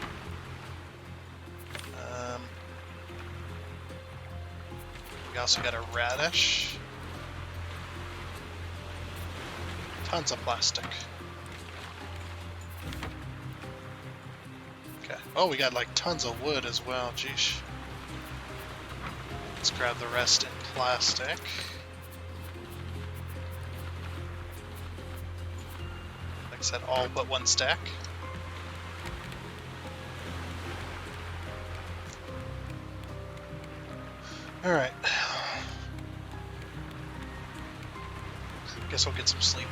We also got a radish. Tons of plastic. Okay. Oh, we got like tons of wood as well. Jeesh. Let's grab the rest in plastic. Like I said, all but one stack. Alright. Guess we'll get some sleep.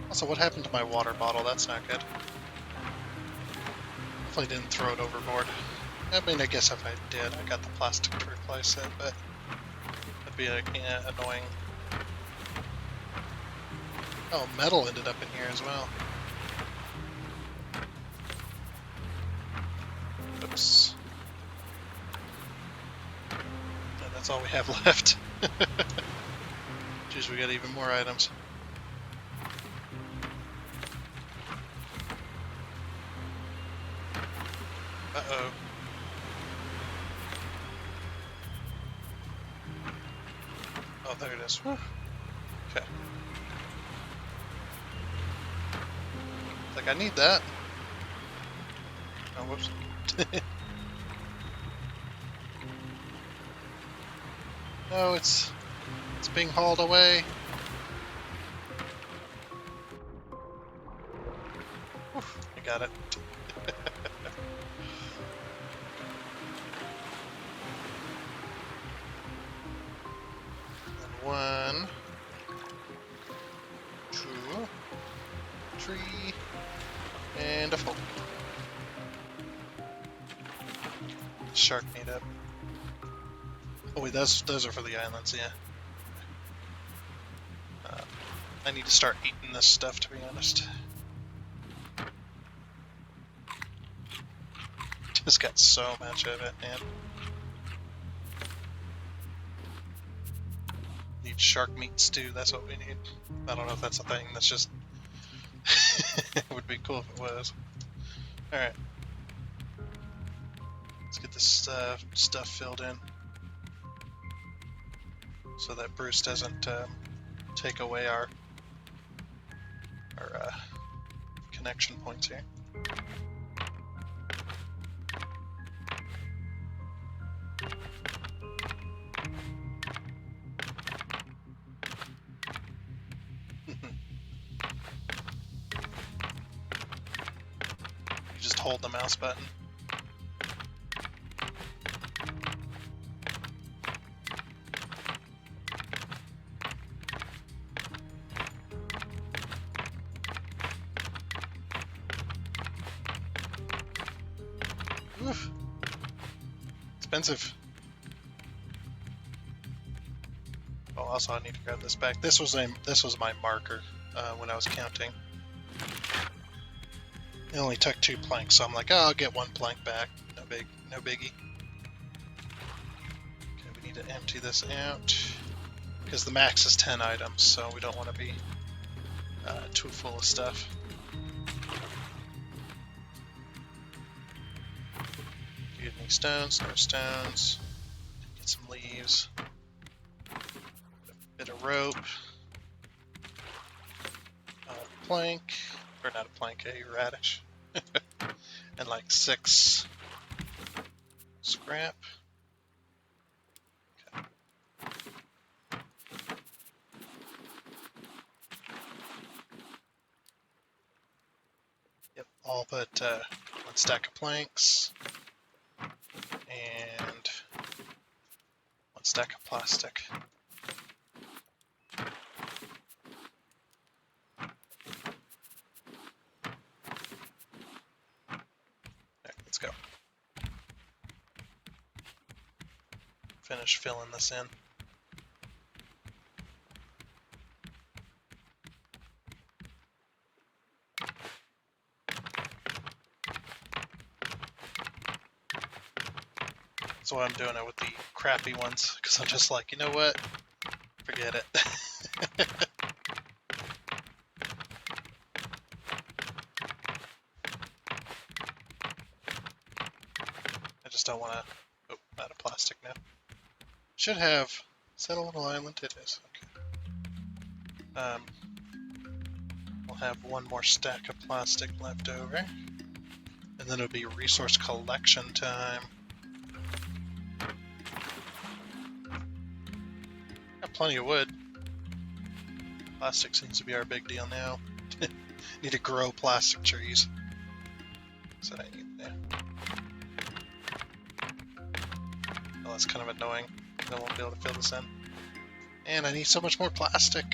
Also, what happened to my water bottle? That's not good. Hopefully didn't throw it overboard. I mean, I guess if I did, I got the plastic to replace it, but that'd be like, yeah, annoying. Oh, metal ended up in here as well. Oops. Yeah, that's all we have left. Jeez, we got even more items. Uh-oh. Oh, there it is. Whew. Okay. Like, I need that. Oh, whoops. No, it's being hauled away. Whew, I got it. And 1, 2, 3, and a 4. Shark meat up. Oh wait, those are for the islands, yeah. I need to start eating this stuff, to be honest. Just got so much of it, man. Need shark meat stew, that's what we need. I don't know if that's a thing, that's just... it would be cool if it was. Alright. Let's get this stuff filled in. So that Bruce doesn't take away our connection points here. You just hold the mouse button. Oof. Expensive. Oh, also I need to grab this back. This was my marker when I was counting. It only took 2 planks, so I'm like, oh, I'll get 1 plank back. No biggie. Okay, we need to empty this out because the max is 10 items, so we don't want to be too full of stuff. Get any stones? No stones. Get some leaves. A bit of rope. A plank. Or not a plank, a radish. And like 6 scrap. Okay. put 1 stack of planks and 1 stack of plastic. There, let's go. Finish filling this in. That's why I'm doing it with the crappy ones, because I'm just like, you know what? Forget it. I just don't want to... Oh, out of plastic now. Should have... Is that a little island? It is. Okay. We'll have 1 more stack of plastic left over. And then it'll be resource collection time. Got plenty of wood. Plastic seems to be our big deal now. Need to grow plastic trees. That's what I need there. Well, that's kind of annoying. I won't be able to fill this in. And I need so much more plastic.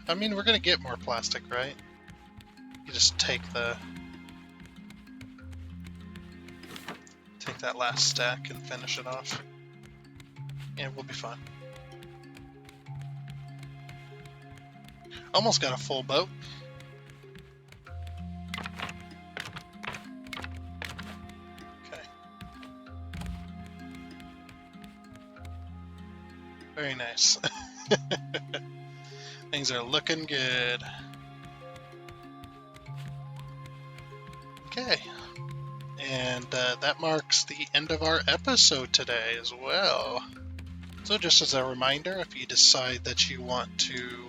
I mean, we're gonna get more plastic, right? You just take that last stack and finish it off. And we'll be fine. Almost got a full boat. Okay. Very nice. Things are looking good. Okay. And that marks the end of our episode today as well. So just as a reminder, if you decide that you want to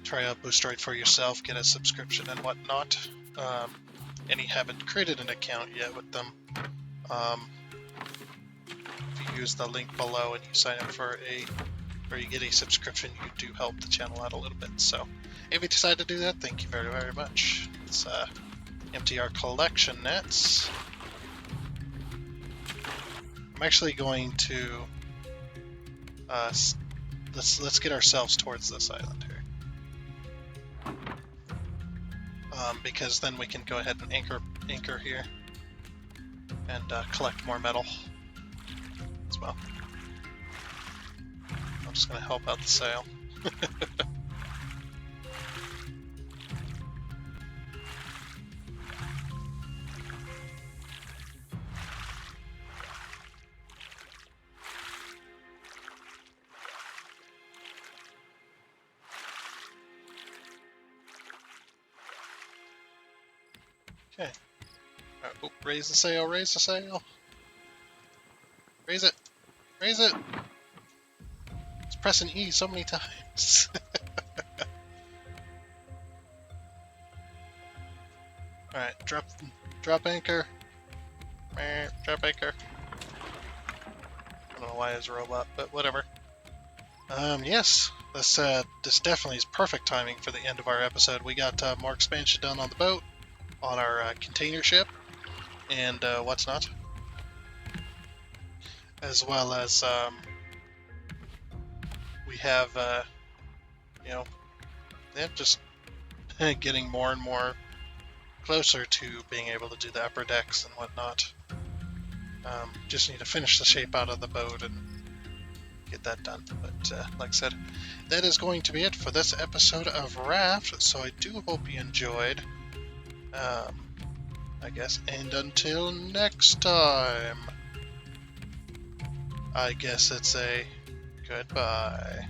try out Boosteroid for yourself, get a subscription and whatnot, and you haven't created an account yet with them, if you use the link below and you sign up for or you get a subscription, you do help the channel out a little bit. So if you decide to do that, thank you very, very much. Let's empty our collection nets. I'm actually going to let's get ourselves towards this island here, because then we can go ahead and anchor here and collect more metal as well. I'm just going to help out the sail. Okay. Alright, oh, raise the sail, raise the sail. Raise it, raise it. It's pressing E so many times. Alright, drop anchor. Drop anchor. I don't know why it's a robot, but whatever. Yes, this definitely is perfect timing for the end of our episode. We got more expansion done on the boat, on our container ship, and what's not, as well as we have just getting more and more closer to being able to do the upper decks and whatnot. Just need to finish the shape out of the boat and get that done. But like I said, that is going to be it for this episode of Raft. So I do hope you enjoyed. I guess, and until next time, I guess it's a goodbye.